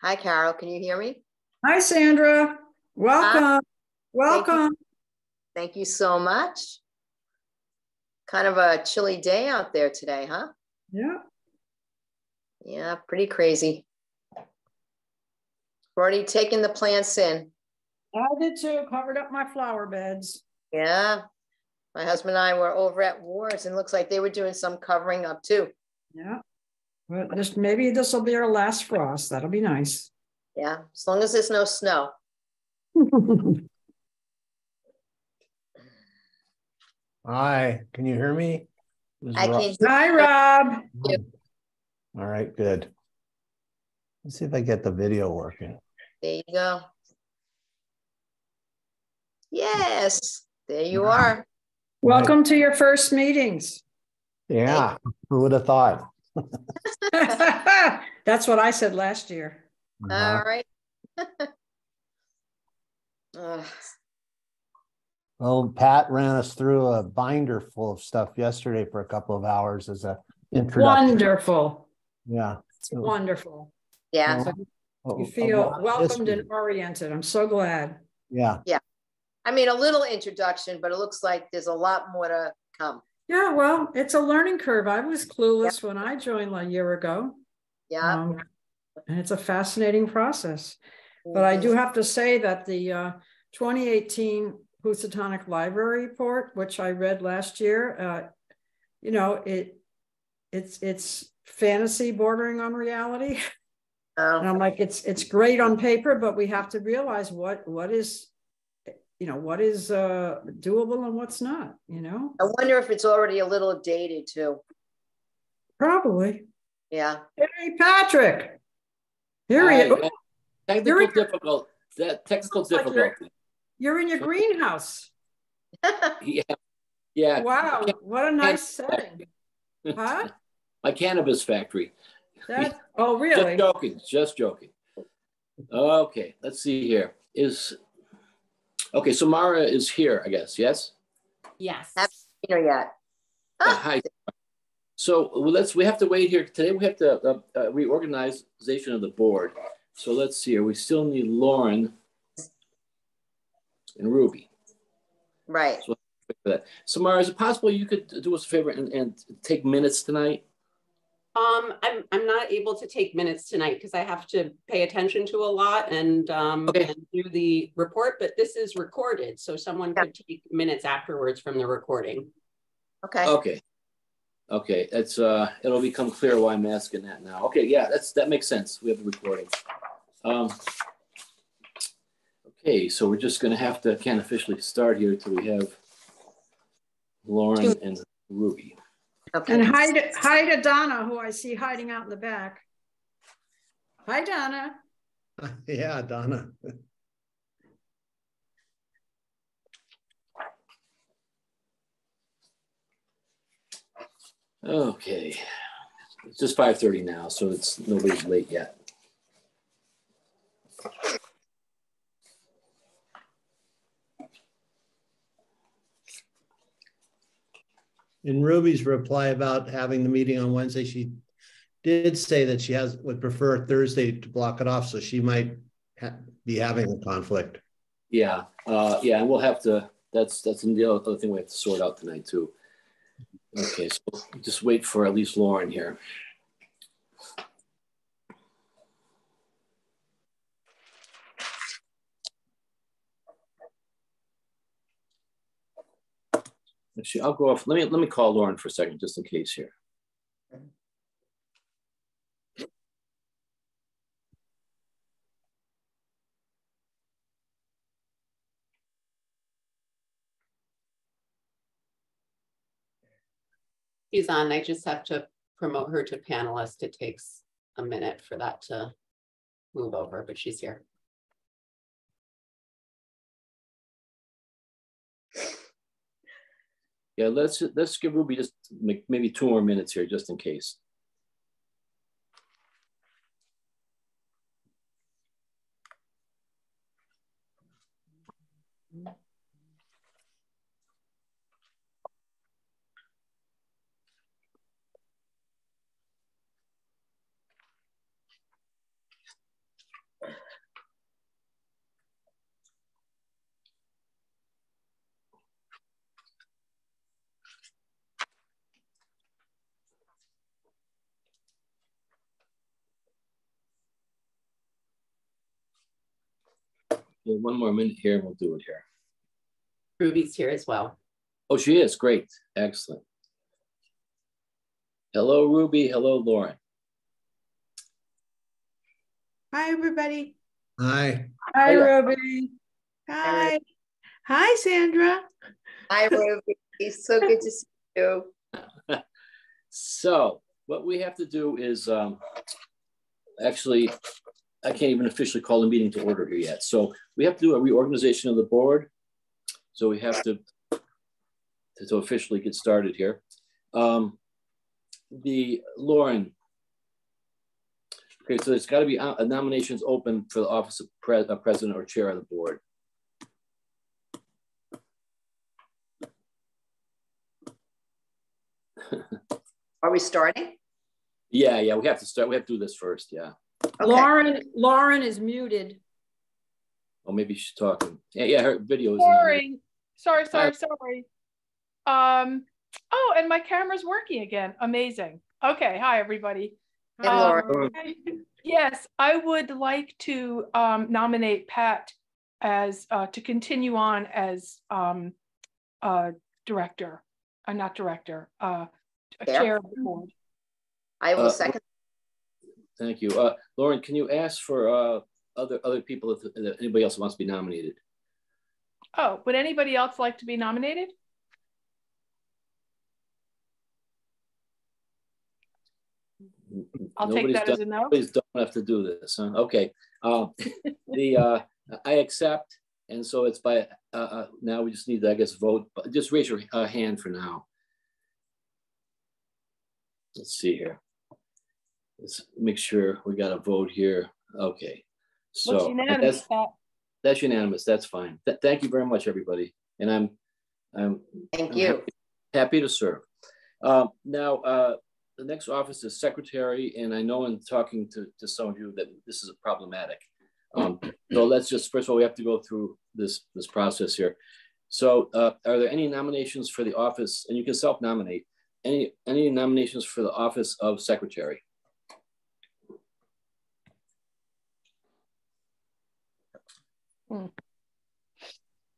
Hi, Carol. Can you hear me? Hi, Sandra. Welcome. Hi. Welcome. Thank you so much. Kind of a chilly day out there today, huh? Yeah. Yeah, pretty crazy. We're already taking the plants in. I did too. Covered up my flower beds. Yeah. My husband and I were over at Wars and looks like they were doing some covering up too. Yeah. Well, maybe this will be our last frost. That'll be nice. Yeah, as long as there's no snow. Hi, can you hear me? Hi, Rob. All right, good. Let's see if I get the video working. There you go. Yes, there you are. Welcome to your first meetings. Yeah, who would have thought? That's what I said last year. All right. Well, Pat ran us through a binder full of stuff yesterday for a couple of hours as a introduction. Wonderful. Yeah. Wonderful. Yeah. You feel welcomed and oriented. I'm so glad. Yeah. Yeah. I mean, a little introduction, but it looks like there's a lot more to come. Yeah, well, it's a learning curve. I was clueless when I joined a year ago. Yeah. And it's a fascinating process. But I do have to say that the 2018 Housatonic Library Report, which I read last year, you know, it's fantasy bordering on reality. Oh. And I'm like, it's great on paper, but we have to realize what is, you know, what is doable and what's not, you know? I wonder if it's already a little dated too. Probably. Yeah. Hey, Patrick. Here he is. Technical difficulty. You're in your greenhouse. Yeah. Yeah. Wow, what a nice setting. Huh? My cannabis factory. Oh, really? Just joking. Okay, let's see here. Okay, so Mara is here, I guess, yes? Yes. Haven't seen her yet. Yeah, hi. So we have to wait here. Today we have to reorganization of the board. So let's see here. We still need Lauren and Ruby. Right. So Mara, is it possible you could do us a favor and take minutes tonight? I'm not able to take minutes tonight because I have to pay attention to a lot and, Okay. and do the report, but this is recorded. So someone could take minutes afterwards from the recording. Okay. Okay. That's it'll become clear why I'm asking that now. Okay, yeah, that makes sense. We have the recording. Okay, so we're just gonna have to can't officially start here until we have Lauren and Ruby. Okay. And hi to Donna, who I see hiding out in the back. Hi, Donna. Yeah, Donna. Okay, it's just 5:30 now, so it's nobody's late yet. In Ruby's reply about having the meeting on Wednesday, she did say that she would prefer Thursday to block it off, so she might be having a conflict. Yeah, yeah, and we'll have to. That's the other thing we have to sort out tonight too. Okay, so just wait for at least Lauren here. Actually, I'll go off. Let me call Lauren for a second, just in case here. She's on. I just have to promote her to panelist. It takes a minute for that to move over, but she's here. Yeah, let's give Ruby just maybe 2 more minutes here, just in case. Yeah, 1 more minute here, and we'll do it here. Ruby's here as well. Oh, she is. Great. Excellent. Hello, Ruby. Hello, Lauren. Hi, everybody. Hi. Hi, Hiya. Ruby. Hi. Hi, Sandra. Hi, Ruby. It's so good to see you. So what we have to do is actually, I can't even officially call the meeting to order here yet. So we have to do a reorganization of the board. So we have to officially get started here. Lauren. Okay, so there's got to be nominations open for the office of president or chair of the board. Are we starting? Yeah, we have to start. We have to do this first. Yeah. Okay. Lauren is muted. Oh, maybe she's talking. Yeah, her video is. Sorry. Oh, and my camera's working again. Amazing. Okay, hi everybody. Hey, Lauren. Yes, I would like to nominate Pat as to continue on as director, not director, chair of the board. I will second. Thank you. Lauren, can you ask for other people, if anybody else wants to be nominated? Oh, would anybody else like to be nominated? I'll take that as a no. Please don't have to do this. Huh? Okay. I accept, and so it's by now we just need to, I guess, vote. But just raise your hand for now. Let's see here. Let's make sure we got a vote here. Okay. So unanimous, that's unanimous. That's fine. Thank you very much, everybody. And I'm Thank you. Happy to serve. Now, the next office is secretary, and I know in talking to some of you that this is problematic. So let's just, first of all, we have to go through this process here. So are there any nominations for the office, and you can self-nominate, any nominations for the office of secretary?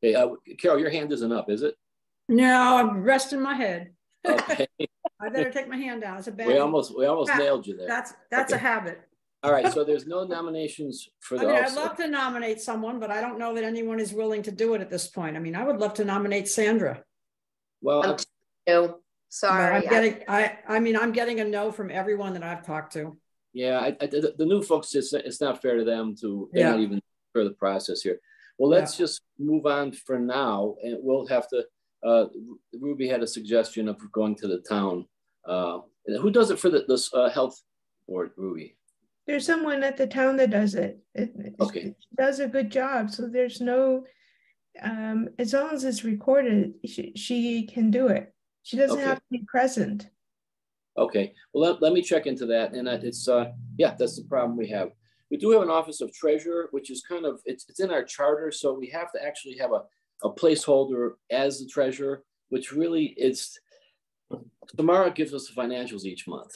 Okay, Carol, your hand isn't up, is it? No, I'm resting my head. Okay. I better take my hand down. It's a bad. We almost nailed you there. That's okay. A habit. All right, so there's no nominations for the office. I'd love to nominate someone, but I don't know that anyone is willing to do it at this point. I mean, I would love to nominate Sandra. Well, no, sorry. I'm getting a no from everyone that I've talked to. Yeah, the new folks, it's not fair to them they're not even for the process here. Well, let's just move on for now, and we'll have to, Ruby had a suggestion of going to the town. Who does it for this health board, Ruby? There's someone at the town that does it. It does a good job. So there's no, as long as it's recorded, she can do it. She doesn't have to be present. Okay, well, let me check into that. And it's, that's the problem we have. We do have an office of treasurer, which is kind of, it's in our charter. So we have to actually have a placeholder as the treasurer, which really Tamara gives us the financials each month.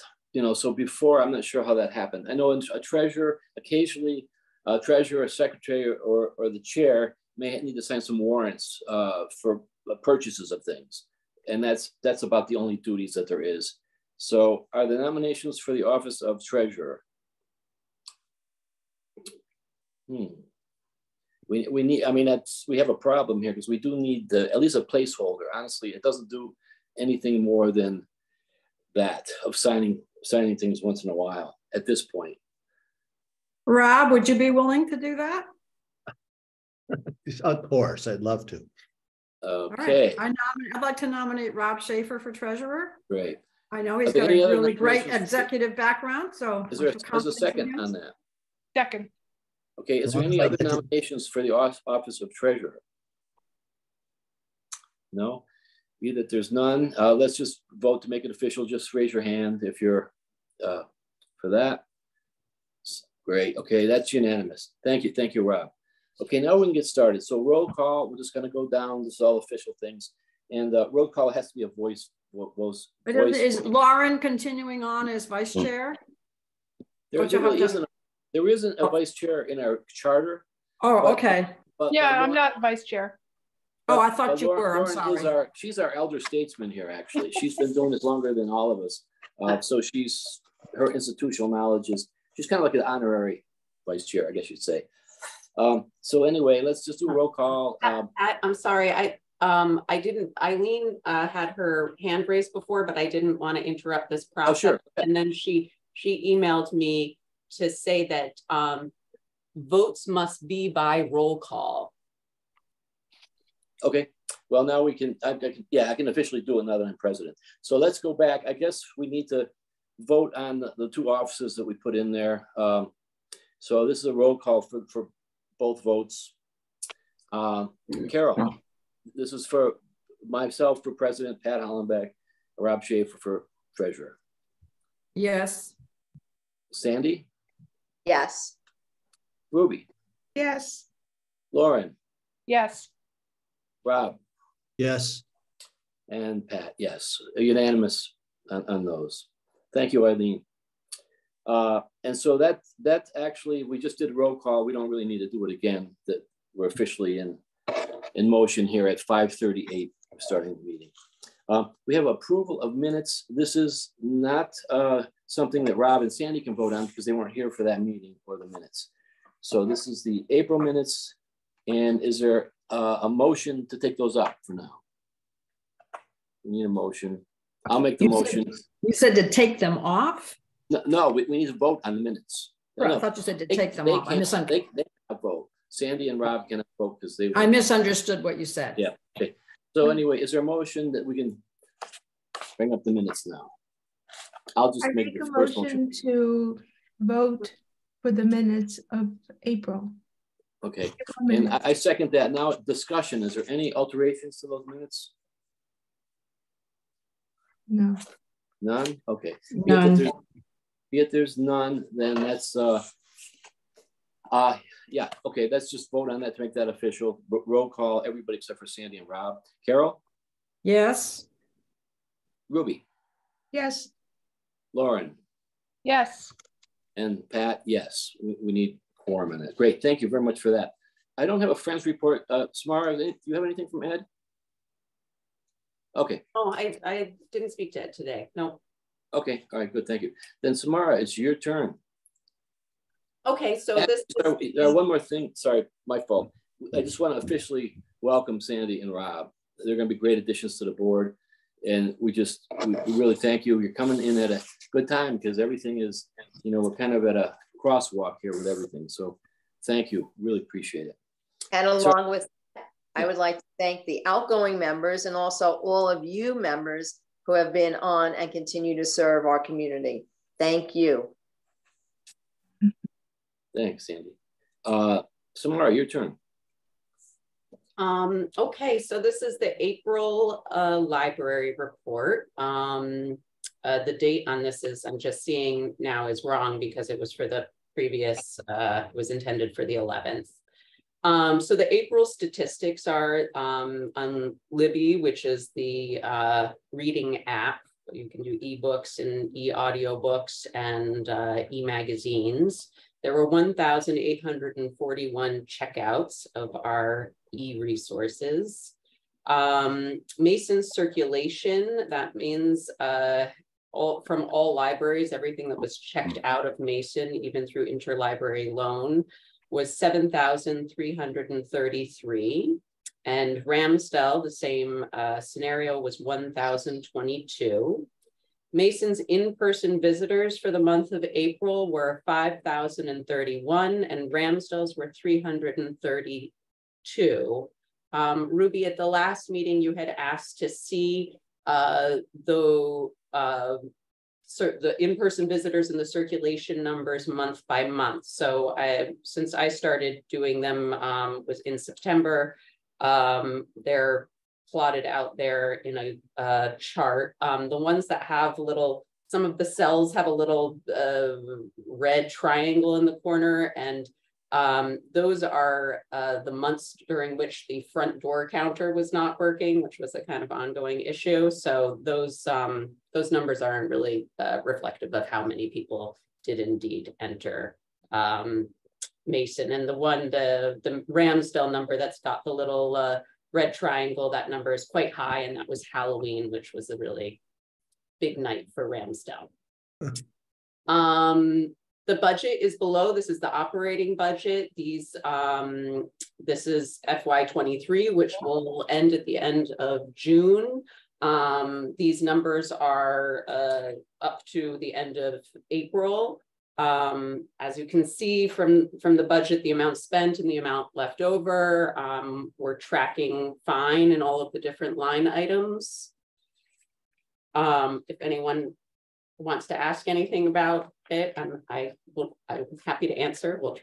So before, I'm not sure how that happened. I know a treasurer, occasionally a treasurer, a secretary, or the chair may need to sign some warrants for purchases of things. And that's about the only duties that there is. So are the nominations for the office of treasurer? We need, we have a problem here because we do need at least a placeholder. Honestly, it doesn't do anything more than that of signing things once in a while at this point. Rob, would you be willing to do that? Of course, I'd love to. Okay. Right. I'd like to nominate Rob Schaefer for treasurer. Great. I know he's got a really great executive background. So there's a second on that? Second. Okay, is there any other nominations for the office of treasurer? No? Be that there's none. Let's just vote to make it official. Just raise your hand if you're for that. Great. Okay, that's unanimous. Thank you, Rob. Okay, now we can get started. So roll call. We're just going to go down. This is all official things, and roll call has to be a voice. Is Lauren continuing on as vice chair? There isn't a vice chair in our charter. Oh, okay. But I'm not vice chair. Oh, I thought you were. I'm sorry. She's our elder statesman here, actually. She's been doing this longer than all of us. So her institutional knowledge she's kind of like an honorary vice chair, I guess you'd say. So anyway, let's just do a roll call. I'm sorry. Eileen had her hand raised before, but I didn't want to interrupt this process. Oh, sure. Okay. And then she emailed me to say that votes must be by roll call. Okay, well, now we can, I can officially do it now that I'm president. So let's go back. I guess we need to vote on the two offices that we put in there. So this is a roll call for both votes. Carol, this is for myself for president, Pat Hollenbeck, Rob Schaefer for treasurer. Yes. Sandy? Yes. Ruby? Yes. Lauren? Yes. Rob? Yes. And Pat, yes. Unanimous on those. Thank you, Eileen. And so that's actually, we just did a roll call. We don't really need to do it again. That we're officially in motion here at 5:38, starting the meeting. We have approval of minutes. This is not something that Rob and Sandy can vote on because they weren't here for that meeting or the minutes. So this is the April minutes. And is there a motion to take those up for now? We need a motion. I'll make the motion. You said to take them off? No, we need to vote on the minutes. Right, No, I thought you said to take them off. I misunderstood. They cannot vote. Sandy and Rob cannot vote because they. I misunderstood what you said. Yeah. Okay. So anyway, is there a motion that we can bring up the minutes now? I'll just make the first motion to vote for the minutes of April. Okay. And I second that. Now discussion. Is there any alterations to those minutes? No. None? Okay. None. If there's none, then that's yeah, okay, let's just vote on that to make that official. Roll call, everybody except for Sandy and Rob. Carol? Yes. Ruby? Yes. Lauren? Yes. And Pat, yes. We need quorum in it. Great, thank you very much for that. I don't have a friends report. Samara, do you have anything from Ed? Okay. Oh, I didn't speak to Ed today. No. Okay, all right, good, thank you. Then Samara, it's your turn. Okay, so And, this one more thing, sorry, my fault. I just want to officially welcome Sandy and Rob. They're going to be great additions to the board. And we really thank you. You're coming in at a good time because everything is, you know, we're kind of at a crosswalk here with everything. So thank you, really appreciate it. And along with that, I would like to thank the outgoing members and also all of you members who have been on and continue to serve our community. Thank you. Thanks, Sandy. Samara, your turn. Okay, so this is the April library report. The date on this is, I'm just seeing now, is wrong because it was for the previous, was intended for the 11th. So the April statistics are on Libby, which is the reading app. You can do ebooks and e-audiobooks and e-magazines. There were 1,841 checkouts of our e-resources. Mason's circulation, that means from all libraries, everything that was checked out of Mason, even through interlibrary loan, was 7,333. And Ramsdell, the same scenario, was 1,022. Mason's in-person visitors for the month of April were 5,031 and Ramsdell's were 332. Ruby, at the last meeting, you had asked to see the in-person visitors and the circulation numbers month by month. So since I started doing them was in September, they're plotted out there in a chart. The ones that have some of the cells have a little red triangle in the corner, and those are the months during which the front door counter was not working, which was a kind of ongoing issue. So those numbers aren't really reflective of how many people did indeed enter Mason. And the Ramsdell number that's got the little red triangle, that number is quite high, and that was Halloween, which was a really big night for Ramsdell. The budget is below. This is the operating budget. This is FY23, which will end at the end of June. These numbers are up to the end of April. As you can see from the budget, the amount spent and the amount left over, we're tracking fine in all of the different line items. If anyone wants to ask anything about it, I'm happy to answer. We'll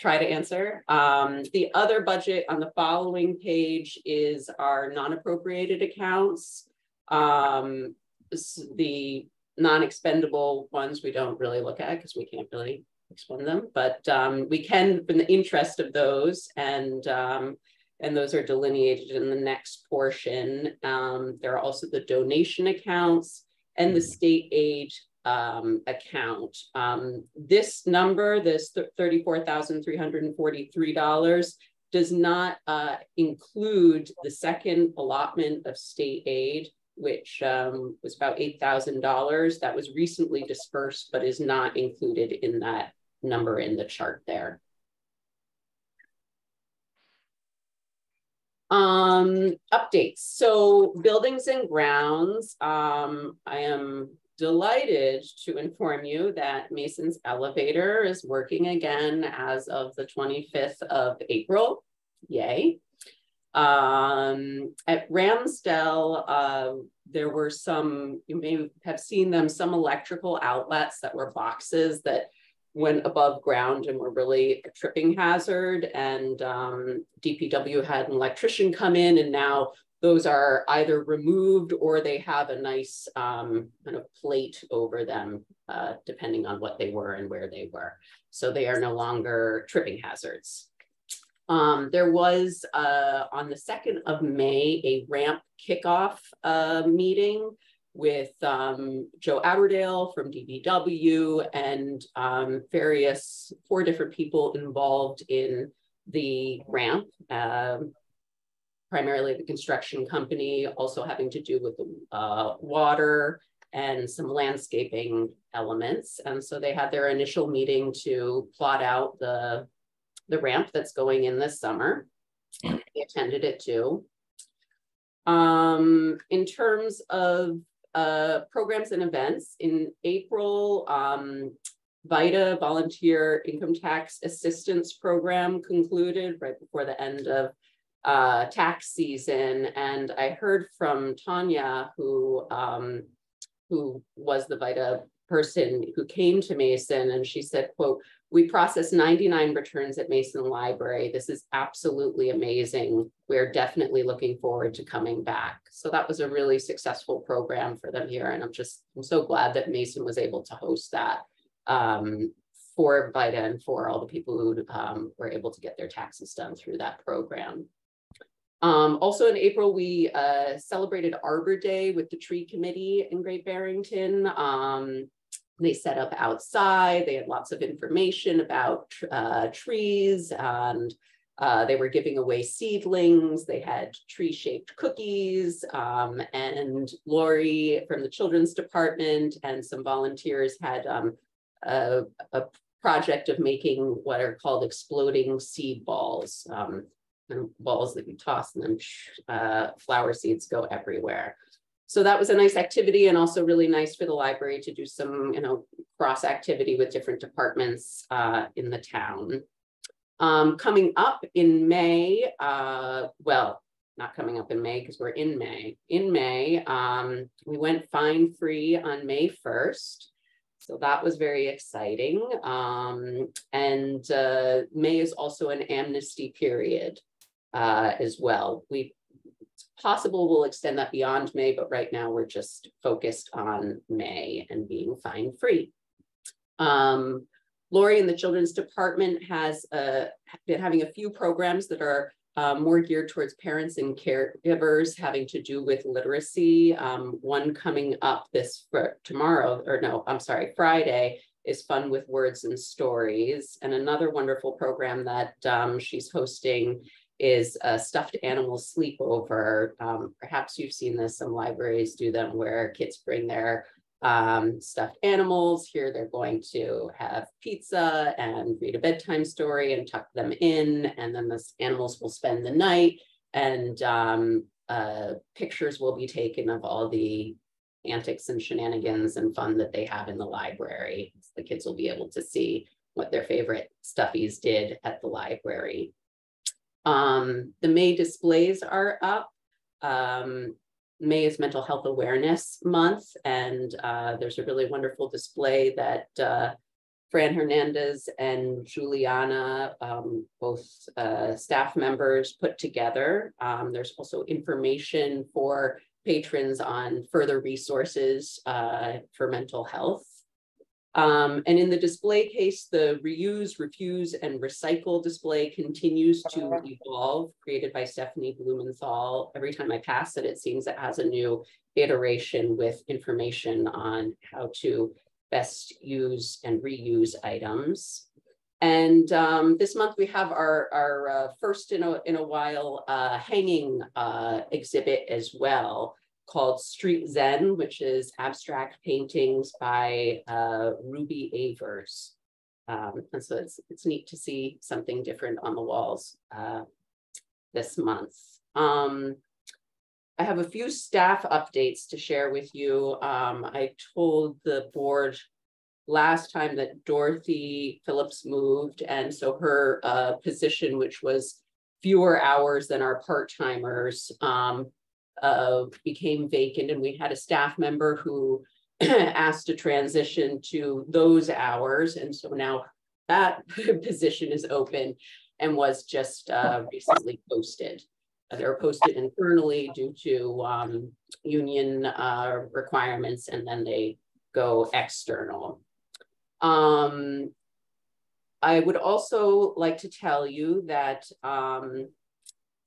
try to answer. The other budget on the following page is our non-appropriated accounts. The non-expendable ones we don't really look at because we can't really expend them, but we can in the interest of those, and those are delineated in the next portion. There are also the donation accounts and the state aid account. This number, this $34,343, does not include the second allotment of state aid, which was about $8,000. That was recently dispersed, but is not included in that number in the chart there. Updates. So buildings and grounds, I am delighted to inform you that Mason's elevator is working again as of the 25th of April. Yay. At Ramsdell, there were some, you may have seen them, some electrical outlets that were boxes that went above ground and were really a tripping hazard. And DPW had an electrician come in, and now those are either removed or they have a nice kind of plate over them, depending on what they were and where they were. So they are no longer tripping hazards. There was on the 2nd of May, a ramp kickoff meeting with Joe Aberdale from DBW and 4 different people involved in the ramp, primarily the construction company, also having to do with the water and some landscaping elements. And so they had their initial meeting to plot out the ramp that's going in this summer. They attended it too. In terms of programs and events, in April, VITA, Volunteer Income Tax Assistance Program, concluded right before the end of tax season. And I heard from Tanya, who was the VITA person who came to Mason, and she said, quote, "We processed 99 returns at Mason Library. This is absolutely amazing. We're definitely looking forward to coming back." So that was a really successful program for them here. And I'm so glad that Mason was able to host that for VITA and for all the people who were able to get their taxes done through that program. Also in April, we celebrated Arbor Day with the Tree Committee in Great Barrington. They set up outside, they had lots of information about trees, and they were giving away seedlings. They had tree-shaped cookies, and Lori from the children's department and some volunteers had a project of making what are called exploding seed balls, balls that you toss and then flower seeds go everywhere. So that was a nice activity, and also really nice for the library to do some, cross activity with different departments in the town. Coming up in May, well, not coming up in May because we're in May. In May, we went fine-free on May 1st. So that was very exciting. And May is also an amnesty period as well. It's possible we'll extend that beyond May, but right now we're just focused on May and being fine-free. Lori in the children's department has been having a few programs that are more geared towards parents and caregivers having to do with literacy. One coming up Friday is Fun with Words and Stories. And another wonderful program that she's hosting is a stuffed animal sleepover. Perhaps you've seen this, some libraries do them where kids bring their stuffed animals. Here they're going to have pizza and read a bedtime story and tuck them in, and then the animals will spend the night, and pictures will be taken of all the antics and shenanigans and fun that they have in the library. So the kids will be able to see what their favorite stuffies did at the library. The May displays are up. May is Mental Health Awareness Month, and there's a really wonderful display that Fran Hernandez and Juliana, both staff members, put together. There's also information for patrons on further resources for mental health. And in the display case, the reuse, refuse, and recycle display continues to evolve, created by Stephanie Blumenthal. Every time I pass it, it seems it has a new iteration with information on how to best use and reuse items. And this month we have our first in a while hanging exhibit as well, called Street Zen, which is abstract paintings by Ruby Avers. And so it's neat to see something different on the walls this month. I have a few staff updates to share with you. I told the board last time that Dorothy Phillips moved, and so her position, which was fewer hours than our part-timers, became vacant, and we had a staff member who asked to transition to those hours, and so now that position is open and was just recently posted. They were posted internally due to union requirements, and then they go external. I would also like to tell you that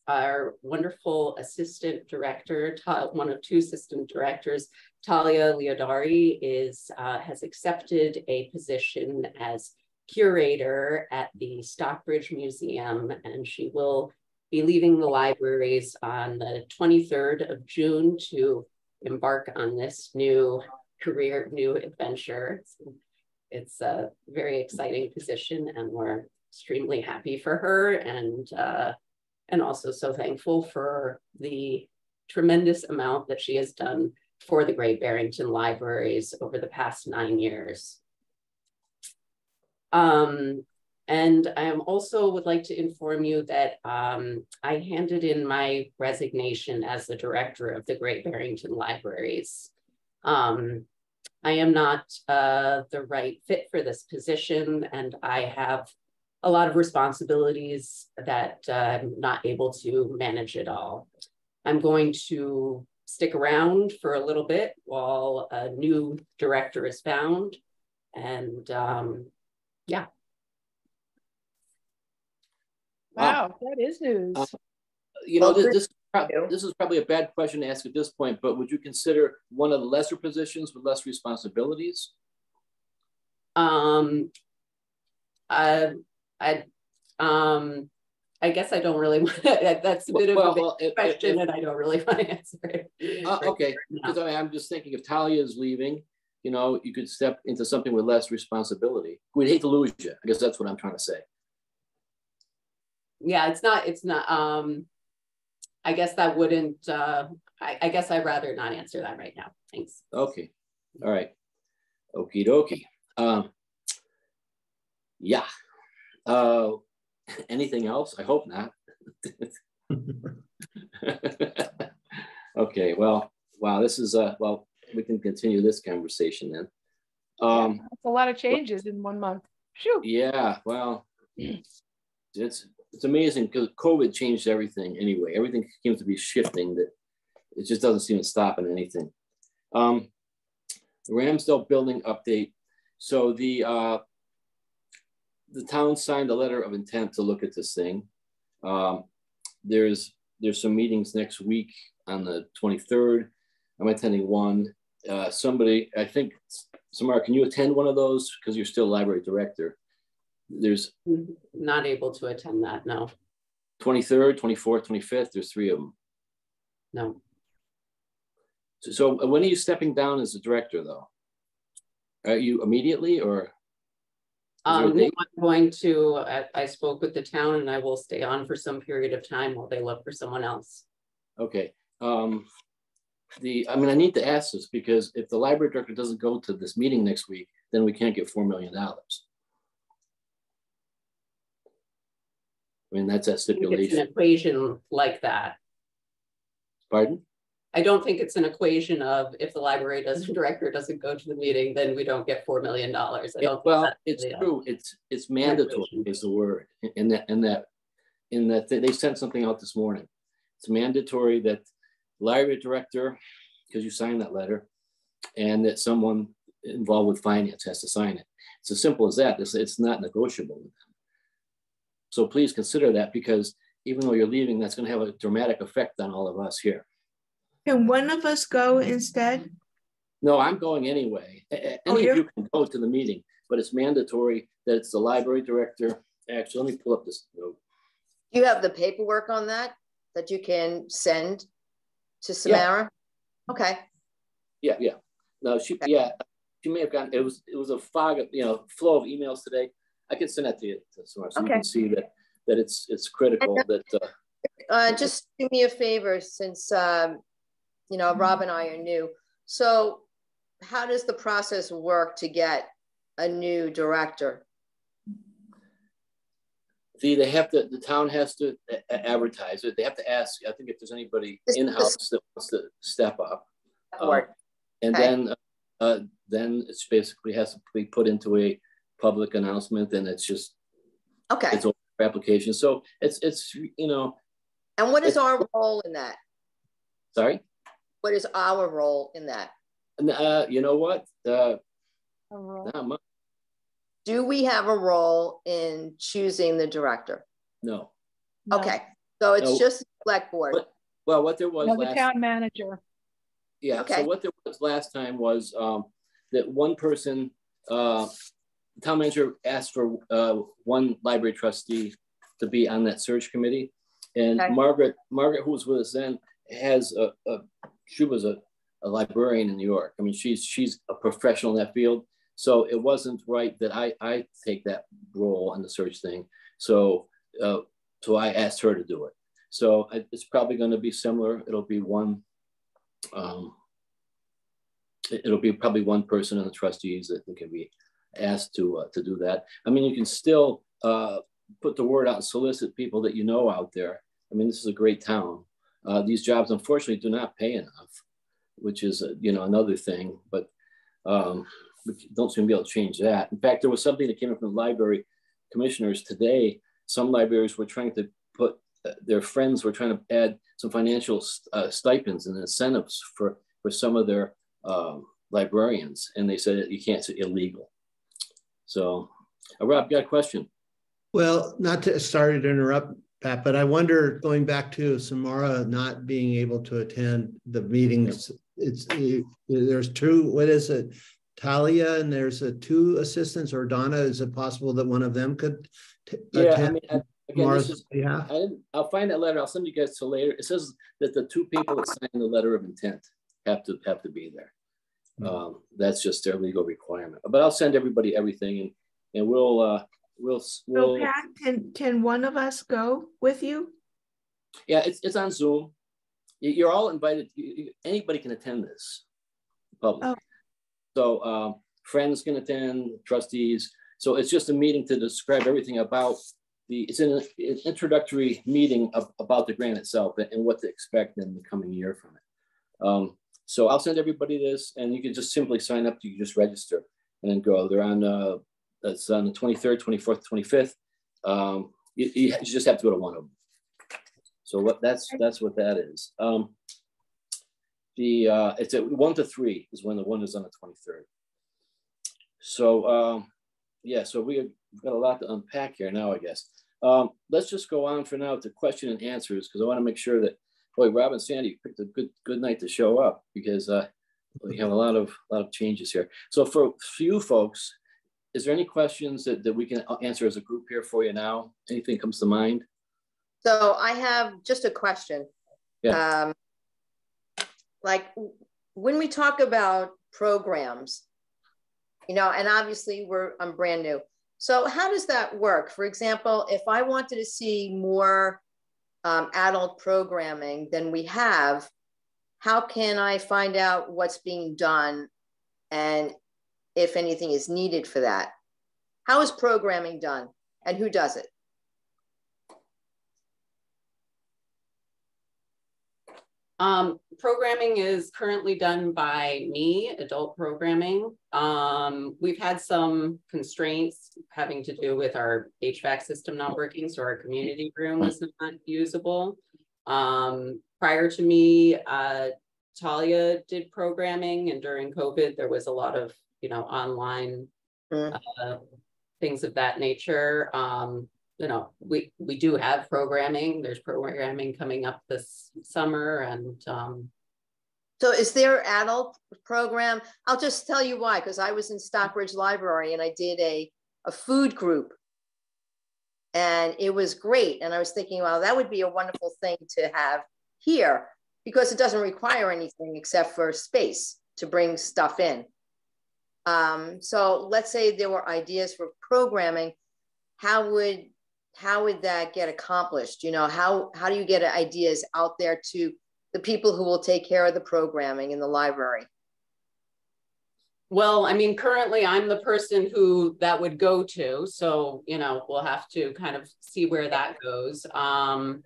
our wonderful assistant director, one of two assistant directors, Talia Leodari, has accepted a position as curator at the Stockbridge Museum, and she will be leaving the libraries on the 23rd of June to embark on this new career, new adventure. It's a very exciting position, and we're extremely happy for her, and also so thankful for the tremendous amount that she has done for the Great Barrington Libraries over the past 9 years. And I also would like to inform you that I handed in my resignation as the director of the Great Barrington Libraries. I am not the right fit for this position, and I have a lot of responsibilities that I'm not able to manage it all. I'm going to stick around for a little bit while a new director is found, and yeah. Wow, that is news. You know, this is probably a bad question to ask at this point, but would you consider one of the lesser positions with less responsibilities? I guess I don't really want to, that's a bit of a question, and I don't really want to answer it. Okay, because I'm just thinking if Talia is leaving, you know, you could step into something with less responsibility. We'd hate to lose you. I guess that's what I'm trying to say. Yeah, it's not, I guess that wouldn't, I guess I'd rather not answer that right now. Thanks. Okay. All right. Okie dokie. Yeah. Anything else? I hope not. Okay. Well, wow. This is, well, we can continue this conversation then. That's a lot of changes in 1 month. Phew. Yeah. Well, it's amazing because COVID changed everything anyway. Everything seems to be shifting, that it just doesn't seem to stop at anything. The Ramsdale building update. So the town signed a letter of intent to look at this thing. There's some meetings next week on the 23rd. I'm attending one. Somebody, I think, Samara, can you attend one of those? Because you're still library director. There's not able to attend that, no. 23rd, 24th, 25th, there's 3 of them. No. So when are you stepping down as a director though? Are you immediately or? I'm going to, I spoke with the town and I will stay on for some period of time while they look for someone else. Okay. I mean, I need to ask this because if the library director doesn't go to this meeting next week, then we can't get $4 million. I mean, that's a stipulation. It's an equation like that. Pardon? I don't think it's an equation of if the library director doesn't go to the meeting, then we don't get $4 million. I don't. Well, it's true. It's mandatory is the word. In that they sent something out this morning. It's mandatory that the library director, because you signed that letter, and that someone involved with finance has to sign it. It's as simple as that. It's not negotiable with them. So please consider that, because even though you're leaving, that's going to have a dramatic effect on all of us here. Can one of us go instead? No, I'm going anyway. Any of you can go to the meeting, but it's mandatory that it's the library director. Actually, let me pull up this note. Do you have the paperwork on that you can send to Samara? Yeah. Okay. Yeah. No, she may have gotten, it was a fog of, flow of emails today. I can send that to you, Samara, so you can see that it's critical that. Just do me a favor, since Rob and I are new. So how does the process work to get a new director? The town has to advertise it. They have to ask, I think, if there's anybody in-house that wants to step up. And then it's basically has to be put into a public announcement, and it's just, it's open for application. So it's And what is our role in that? Sorry? What is our role in that? You know what? Not much. Do we have a role in choosing the director? No. Okay, so it's just the select board. What there was the town manager. Yeah. Okay. So what there was last time was that one person, the town manager asked for one library trustee to be on that search committee, and Margaret, who was with us then, she was a librarian in New York. I mean, she's a professional in that field. So it wasn't right that I take that role on the search thing. So I asked her to do it. So it's probably going to be similar. It'll be probably one person in the trustees that can be asked to do that. I mean, you can still put the word out and solicit people that out there. I mean, this is a great town. These jobs, unfortunately, do not pay enough, which is another thing. But we don't seem to be able to change that. In fact, there was something that came up from the library commissioners today. Some libraries were trying to put their friends were trying to add some financial stipends and incentives for some of their librarians, and they said you can't, it's illegal. So, Rob, got a question? Well, not to start to interrupt, Pat, but I wonder, going back to Samara not being able to attend the meetings, there's two. What is it? Talia, and there's two assistants, or Donna. Is it possible that one of them could attend? I mean, I'll find that letter. I'll send you guys to later. It says that the two people that signed the letter of intent have to be there. That's just their legal requirement. But I'll send everybody everything, and we'll. So Pat, can one of us go with you? Yeah, it's on Zoom. You're all invited. Anybody can attend this. Public. Oh. So friends can attend, trustees. So it's just a meeting to describe everything about it's an introductory meeting about the grant itself and what to expect in the coming year from it. So I'll send everybody this, and you can just simply sign up. You can just register and then go. They're on, that's on the 23rd, 24th, 25th. You just have to go to one of them. So that's what that is. It's at 1 to 3 is when the one is on the 23rd. So so we've got a lot to unpack here now, I guess. Let's just go on for now to question and answers, because I want to make sure that, boy, Rob and Sandy picked a good night to show up, because we have a lot of changes here. So for you folks, is there any questions that we can answer as a group here for you now? Anything comes to mind? So I have just a question. Yeah. Like when we talk about programs, and obviously I'm brand new. So how does that work? For example, if I wanted to see more adult programming than we have, how can I find out what's being done and if anything is needed for that? How is programming done and who does it? Programming is currently done by me, adult programming. We've had some constraints having to do with our HVAC system not working, so our community room was not usable. Prior to me, Talia did programming, and during COVID, there was a lot of, online things of that nature. We do have programming. There's programming coming up this summer, and So is there adult program? I'll just tell you why, because I was in Stockbridge Library and I did a food group. And it was great. And I was thinking, well, that would be a wonderful thing to have here because it doesn't require anything except for space to bring stuff in. So let's say there were ideas for programming. How would that get accomplished? You know, how do you get ideas out there to the people who will take care of the programming in the library? Well, I mean, currently I'm the person who that would go to. So, you know, we'll have to kind of see where that goes.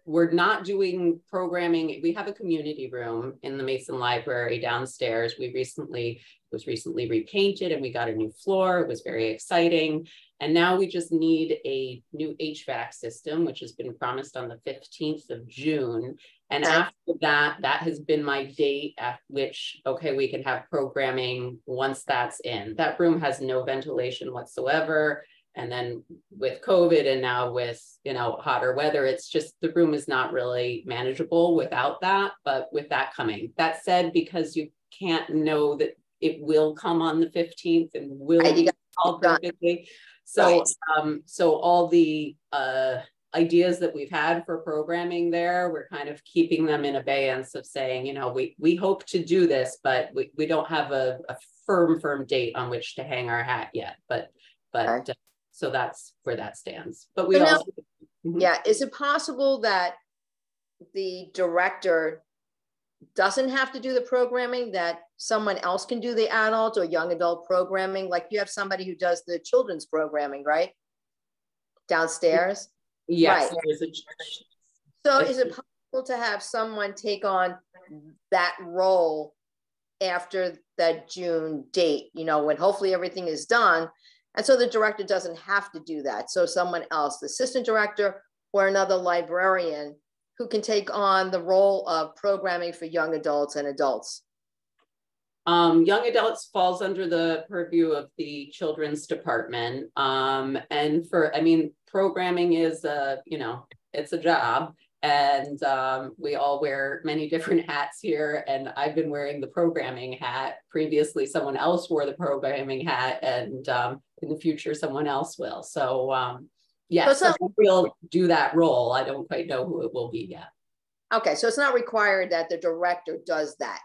We're not doing programming. We have a community room in the Mason Library downstairs. It was recently repainted and we got a new floor. It was very exciting. And now we just need a new HVAC system, which has been promised on the 15th of June. And after that, that has been my date at which, okay, we can have programming once that's in. That room has no ventilation whatsoever. And then with COVID and now with, you know, hotter weather, it's just, the room is not really manageable without that, but with that coming. That said, because you can't know that it will come on the 15th and will be all perfectly. So, so all the ideas that we've had for programming there, we're kind of keeping them in abeyance of saying, you know, we hope to do this, but we don't have a firm date on which to hang our hat yet. But so that's where that stands. But we also, yeah, is it possible that the director doesn't have to do the programming, that someone else can do the adult or young adult programming? Like you have somebody who does the children's programming, right? Downstairs? Yes. Right. So is it possible to have someone take on that role after that June date, you know, when hopefully everything is done? And so the director doesn't have to do that. So someone else, the assistant director or another librarian who can take on the role of programming for young adults and adults. Young adults falls under the purview of the children's department. And for, I mean, programming is you know, it's a job, and we all wear many different hats here. And I've been wearing the programming hat. Previously, someone else wore the programming hat, and in the future, someone else will. So yes, so we'll do that role. I don't quite know who it will be yet. Okay, so it's not required that the director does that.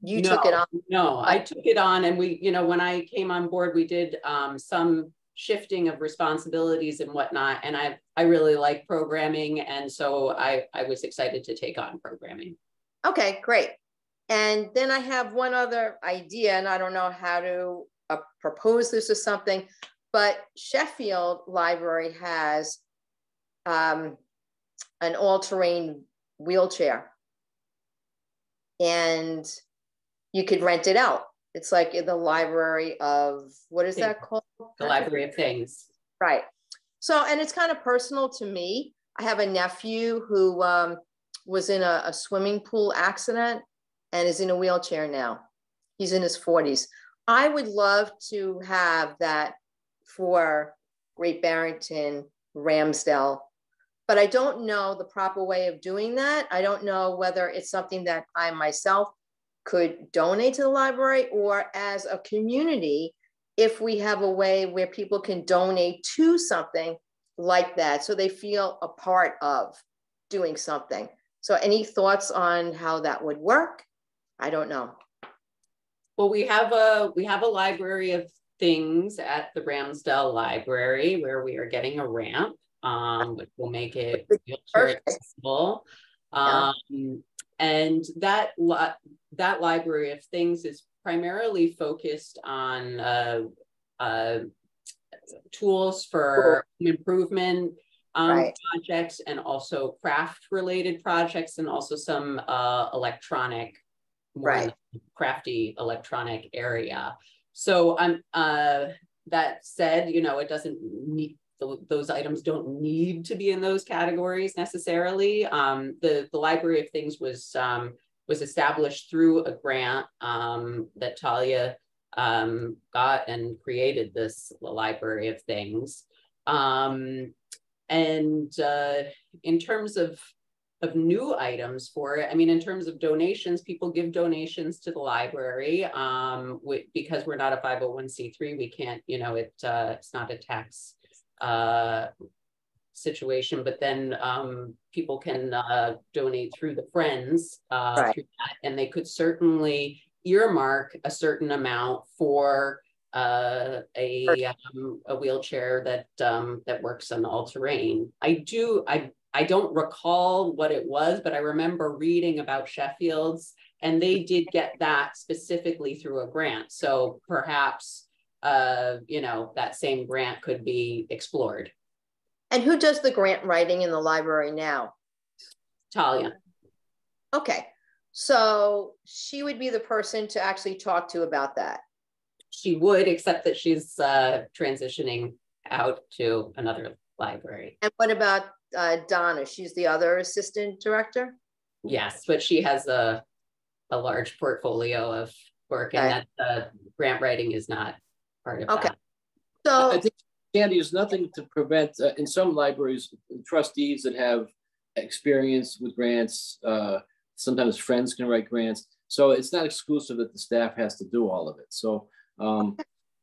You took it on? No, I took it on, and we, you know, when I came on board, we did some shifting of responsibilities and whatnot. And I really like programming, and so I was excited to take on programming. Okay, great. And then I have one other idea, and I don't know how to propose this or something, but Sheffield Library has an all-terrain wheelchair, and you could rent it out. It's like in the library of, what is that called? The Library of Things. Right. So, and it's kind of personal to me. I have a nephew who was in a swimming pool accident and is in a wheelchair now. He's in his 40s. I would love to have that for Great Barrington, Ramsdale, but I don't know the proper way of doing that. I don't know whether it's something that I myself could donate to the library, or as a community, if we have a way where people can donate to something like that, so they feel a part of doing something. So any thoughts on how that would work? I don't know. Well, we have a library of things at the Ramsdale Library where we are getting a ramp, which will make it wheelchair accessible. And that library of things is primarily focused on tools for improvement projects, and also craft related projects, and also some electronic, more crafty electronic area. So that said, you know, it doesn't need, those itames don't need to be in those categories necessarily. The Library of Things was established through a grant that Talia got, and created this Library of Things. And in terms of new items for it. I mean, in terms of donations, people give donations to the library. Because we're not a 501c3, we can't, you know, it's not a tax situation, but then people can donate through the Friends, Right. through that, and they could certainly earmark a certain amount for a wheelchair that works on all terrain. I don't recall what it was, but I remember reading about Sheffield's, and they did get that specifically through a grant. So perhaps, you know, that same grant could be explored. And who does the grant writing in the library now? Talia. Okay, so she would be the person to actually talk to about that. She would, except that she's transitioning out to another library. And what about Donna? She's the other assistant director? Yes, but she has a large portfolio of work, and that grant writing is not part of that. So I think, Sandy, there's nothing to prevent, in some libraries, trustees that have experience with grants, sometimes friends can write grants. So it's not exclusive that the staff has to do all of it. So,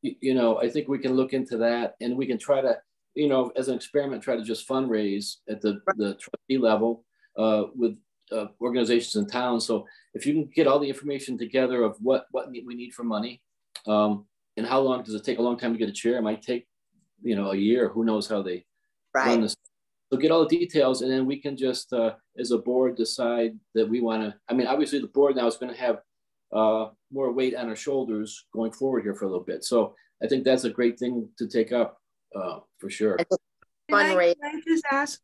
you know, I think we can look into that, and we can try to, you know, as an experiment, try to just fundraise at the trustee level with organizations in town. So if you can get all the information together of what we need for money, and how long does it take? A long time to get a chair? It might take, you know, a year. Who knows how they run this? So get all the details, and then we can just, as a board, decide that we want to. I mean, obviously, the board now is going to have more weight on our shoulders going forward here for a little bit. So I think that's a great thing to take up for sure. Can I just ask,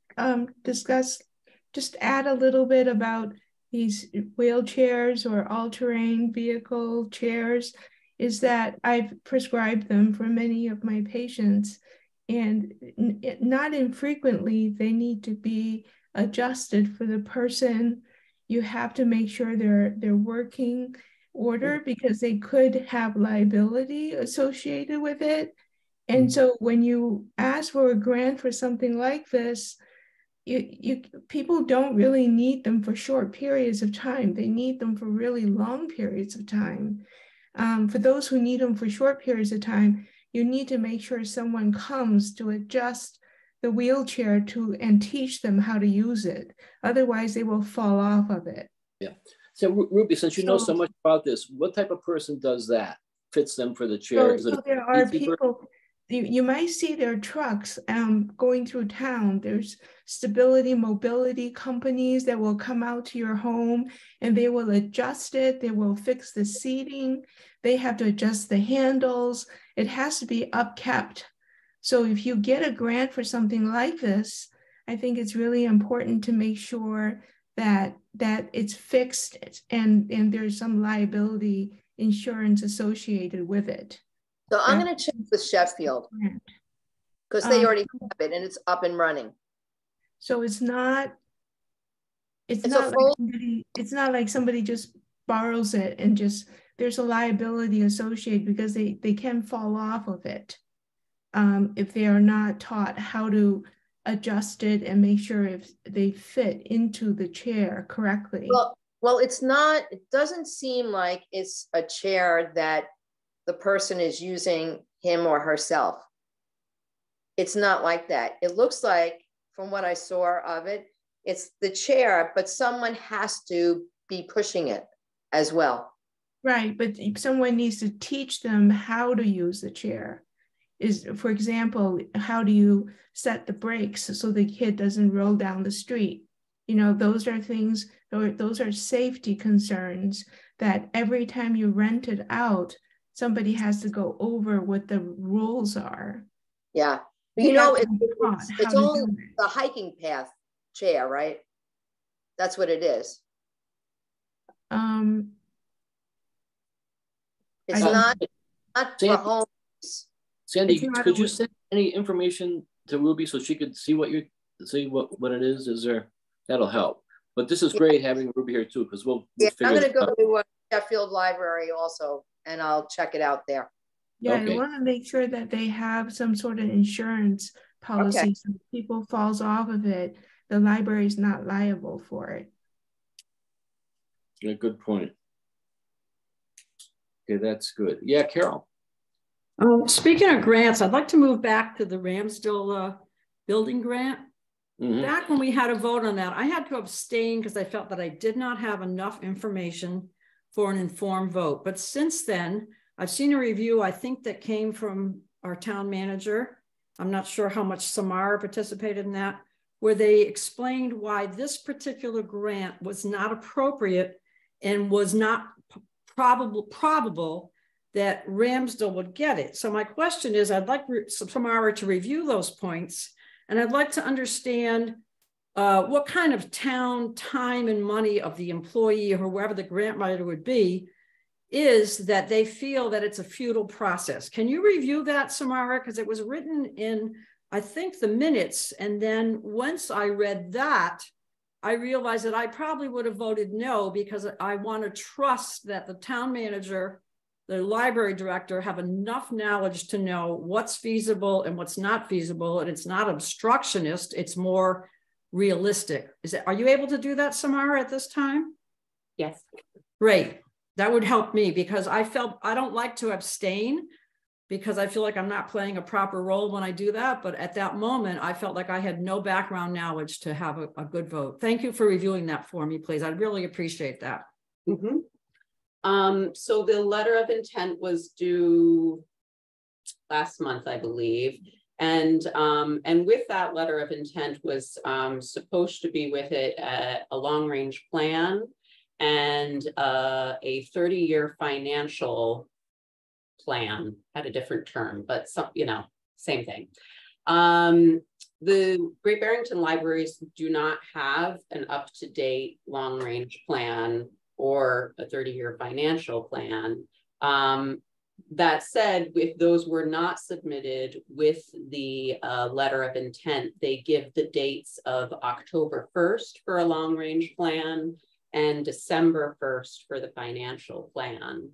just add a little bit about these wheelchairs or all-terrain vehicle chairs? Is that I've prescribed them for many of my patients, and not infrequently they need to be adjusted for the person. You have to make sure they're working order, because they could have liability associated with it. And so when you ask for a grant for something like this, people don't really need them for short periods of time. They need them for really long periods of time. For those who need them for short periods of time, you need to make sure someone comes to adjust the wheelchair and teach them how to use it. Otherwise, they will fall off of it. Yeah. So Ruby, since you know so much about this, what type of person does that? Fits them for the chair? So there are people, you might see their trucks going through town. There's stability, mobility companies that will come out to your home and they will adjust it. They will fix the seating. They have to adjust the handles. It has to be upkept. So if you get a grant for something like this, I think it's really important to make sure that it's fixed and there's some liability insurance associated with it. So I'm going to check with Sheffield, because they already have it and it's up and running. So it's not like somebody just borrows it and just, there's a liability associated, because they can fall off of it if they are not taught how to adjust it and make sure if they fit into the chair correctly. Well, it doesn't seem like it's a chair that the person is using him or herself. It's not like that. It looks like, from what I saw of it, it's the chair, but someone has to be pushing it as well. Right, but someone needs to teach them how to use the chair. For example, how do you set the brakes so the kid doesn't roll down the street? You know, those are things, those are safety concerns that every time you rent it out, somebody has to go over what the rules are. Yeah, you know, it's only the hiking path chair, right? That's what it is. It's not for home. Sandy, could you send any information to Ruby so she could see what it is? Is there, that'll help. But this is great having Ruby here too, because we'll I'm going to go to Sheffield Library also, and I'll check it out there. Yeah, okay. I want to make sure that they have some sort of insurance policy, so if people falls off of it, the library is not liable for it. Yeah, good point. Okay, that's good. Yeah, Carol. Speaking of grants, I'd like to move back to the Ramsdell building grant. Back when we had a vote on that, I had to abstain because I felt that I did not have enough information for an informed vote. But since then, I've seen a review, I think that came from our town manager. I'm not sure how much Samara participated in that, where they explained why this particular grant was not appropriate and was not probable that Ramsdell would get it. So my question is, I'd like Samara to review those points, and I'd like to understand what kind of town time and money of the employee or whoever the grant writer would be is that they feel that it's a futile process. Can you review that, Samara? Because it was written in, I think, the minutes. And then once I read that, I realized that I probably would have voted no, because I want to trust that the town manager, the library director have enough knowledge to know what's feasible and what's not feasible. And it's not obstructionist, it's more realistic. Are you able to do that, Samara, at this time? Yes. Great. That would help me, because I felt I don't like to abstain because I feel like I'm not playing a proper role when I do that. But at that moment, I felt like I had no background knowledge to have a good vote. Thank you for reviewing that for me, please. I'd really appreciate that. So the letter of intent was due last month, I believe. And with that letter of intent was supposed to be with it a long-range plan and a 30-year financial plan, had a different term, but some, same thing. The Great Barrington Libraries do not have an up-to-date long-range plan or a 30-year financial plan. That said, if those were not submitted with the letter of intent, they give the dates of October 1st for a long-range plan and December 1st for the financial plan.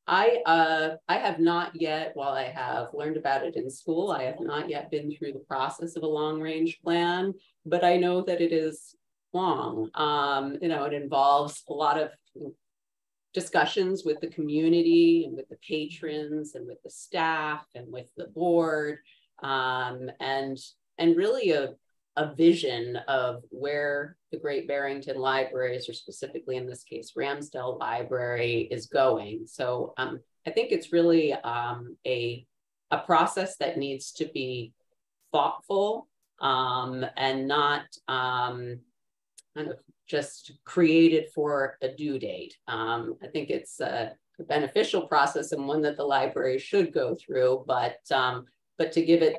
I have not yet, while I have learned about it in school, I have not yet been through the process of a long-range plan, but I know that it is long. It involves a lot of discussions with the community and with the patrons and with the staff and with the board, and really a vision of where the Great Barrington Libraries, or specifically in this case, Ramsdell Library, is going. So I think it's really a process that needs to be thoughtful and not kind of just created for a due date. I think it's a beneficial process and one that the library should go through, but to give it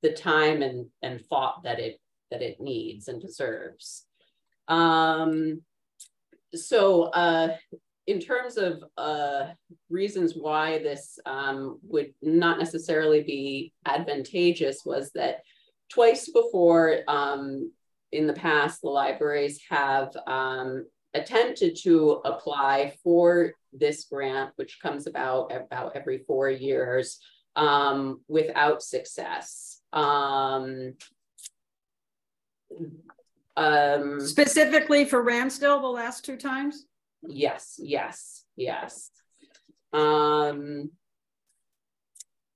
the time and thought that it needs and deserves. So in terms of reasons why this would not necessarily be advantageous, was that twice before in the past, the libraries have attempted to apply for this grant, which comes about every 4 years, without success. Specifically for Ramsdell, the last 2 times? Yes.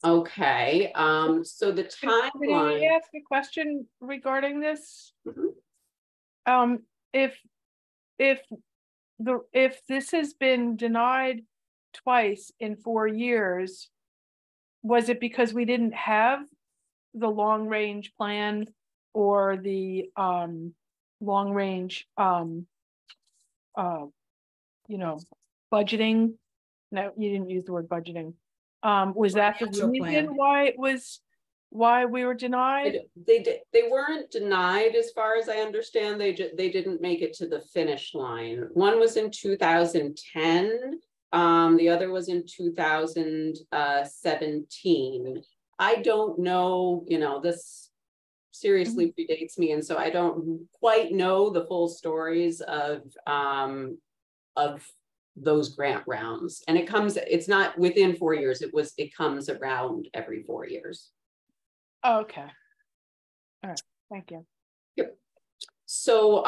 Okay, so the timeline. Can I ask a question regarding this? If this has been denied twice in 4 years, was it because we didn't have the long range plan or the long range budgeting? No, you didn't use the word budgeting. Was that the reason why we were denied? They weren't denied, as far as I understand. They didn't make it to the finish line. One was in 2010. The other was in 2017. I don't know, this seriously predates me, and so I don't quite know the full stories of those grant rounds. And it's not within 4 years, it comes around every 4 years. Okay. All right, thank you. Yep. So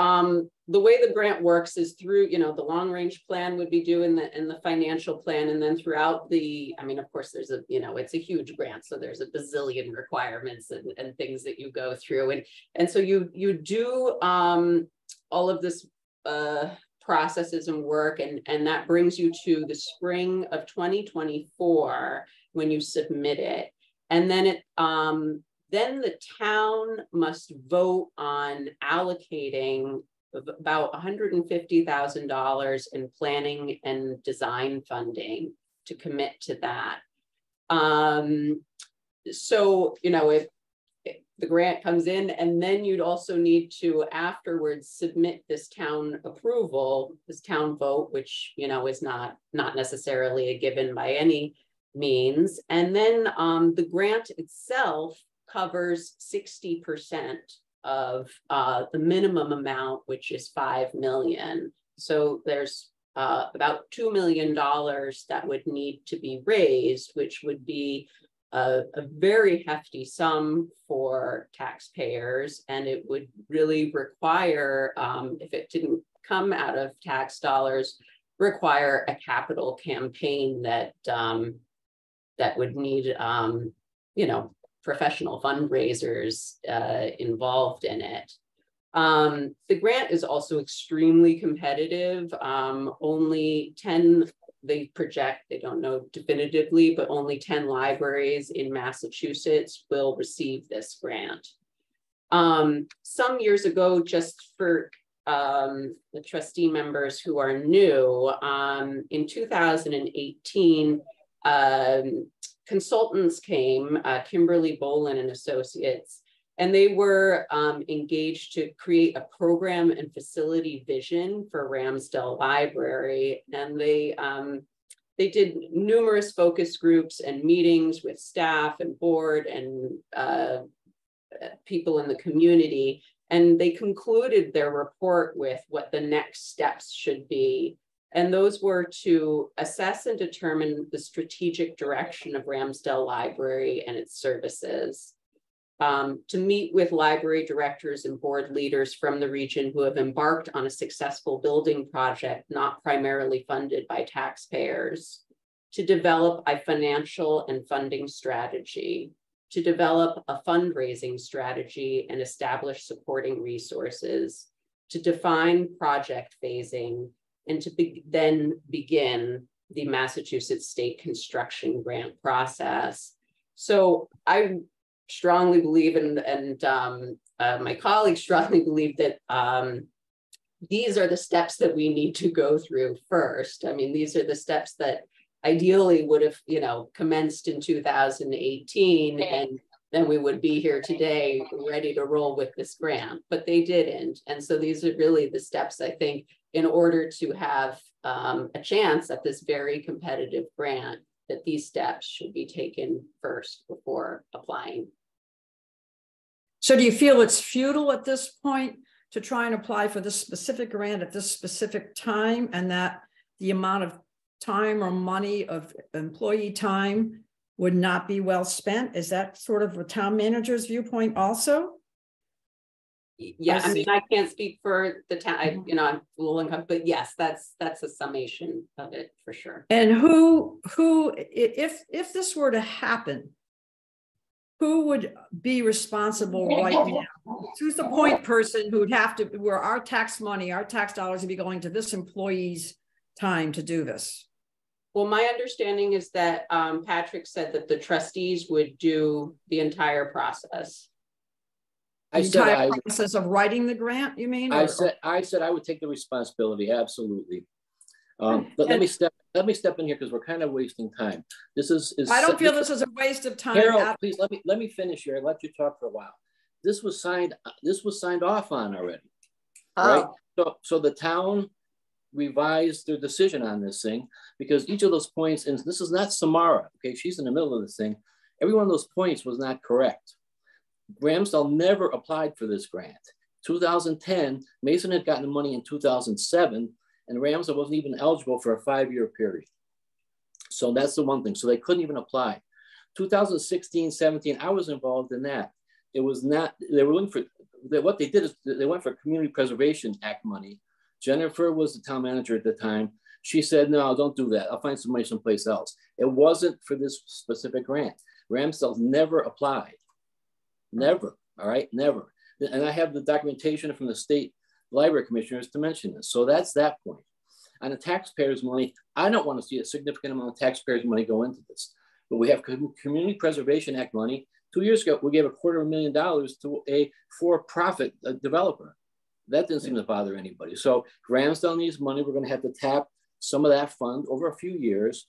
the way the grant works is through, you know, the long range plan would be due in the financial plan, and then throughout the, I mean, of course, there's a, you know, it's a huge grant, so there's a bazillion requirements and things that you go through, and so you do all of this processes and work, and that brings you to the spring of 2024 when you submit it, and then then the town must vote on allocating about $150,000 in planning and design funding to commit to that. So, you know, if the grant comes in, and then you'd also need to afterwards submit this town approval, this town vote, which, you know, is not necessarily a given by any means. And then the grant itself covers 60% of the minimum amount, which is $5 million. So there's about $2 million that would need to be raised, which would be a very hefty sum for taxpayers. And it would really require, if it didn't come out of tax dollars, require a capital campaign that that would need, you know, professional fundraisers involved in it. The grant is also extremely competitive. Only 10, they project, they don't know definitively, but only 10 libraries in Massachusetts will receive this grant. Some years ago, just for the trustee members who are new, in 2018, consultants came, Kimberly Bolin and Associates, and they were engaged to create a program and facility vision for Ramsdell Library. And they did numerous focus groups and meetings with staff and board and people in the community. And they concluded their report with what the next steps should be. And those were to assess and determine the strategic direction of Ramsdell Library and its services, to meet with library directors and board leaders from the region who have embarked on a successful building project not primarily funded by taxpayers, to develop a financial and funding strategy, to develop a fundraising strategy and establish supporting resources, to define project phasing, and to then begin the Massachusetts State Construction Grant process. So I strongly believe, and my colleagues strongly believe that these are the steps that we need to go through first. I mean, these are the steps that ideally would have, you know, commenced in 2018, and then we would be here today ready to roll with this grant, but they didn't. And so these are really the steps, I think, in order to have a chance at this very competitive grant, that these steps should be taken first before applying. So do you feel it's futile at this point to try and apply for this specific grant at this specific time, and that the amount of time or money of employee time would not be well spent? Is that sort of a town manager's viewpoint also? Yeah, I mean, I can't speak for the town, you know, I'm low income, but yes, that's a summation of it for sure. And who, if this were to happen, who would be responsible right now? Who's the point person who'd have to, where our tax money, our tax dollars would be going to this employee's time to do this? Well, my understanding is that Patrick said that the trustees would do the entire process. The entire process of writing the grant, you mean? I said I would take the responsibility, absolutely. But let me step in here because we're kind of wasting time. This is I don't feel this is a waste of time. Carol, please let me finish here. I let you talk for a while. This was signed off on already. Right? So the town revised their decision on this thing, because each of those points, and this is not Samara, okay, she's in the middle of this thing. Every one of those points was not correct. Ramsdell never applied for this grant. 2010, Mason had gotten the money in 2007, and Ramsdell wasn't even eligible for a 5-year period. So that's the one thing. So they couldn't even apply. 2016, 17, I was involved in that. It was not, they were looking for, what they did is they went for Community Preservation Act money. Jennifer was the town manager at the time. She said, no, don't do that. I'll find some money someplace else. It wasn't for this specific grant. Ramsdale's never applied. Never, all right, never. And I have the documentation from the state library commissioners to mention this. So that's that point. On the taxpayers' money, I don't want to see a significant amount of taxpayers' money go into this. But we have Community Preservation Act money. 2 years ago, we gave $250,000 to a for-profit developer. That didn't seem to bother anybody. So Ramsdale needs money. We're going to have to tap some of that fund over a few years.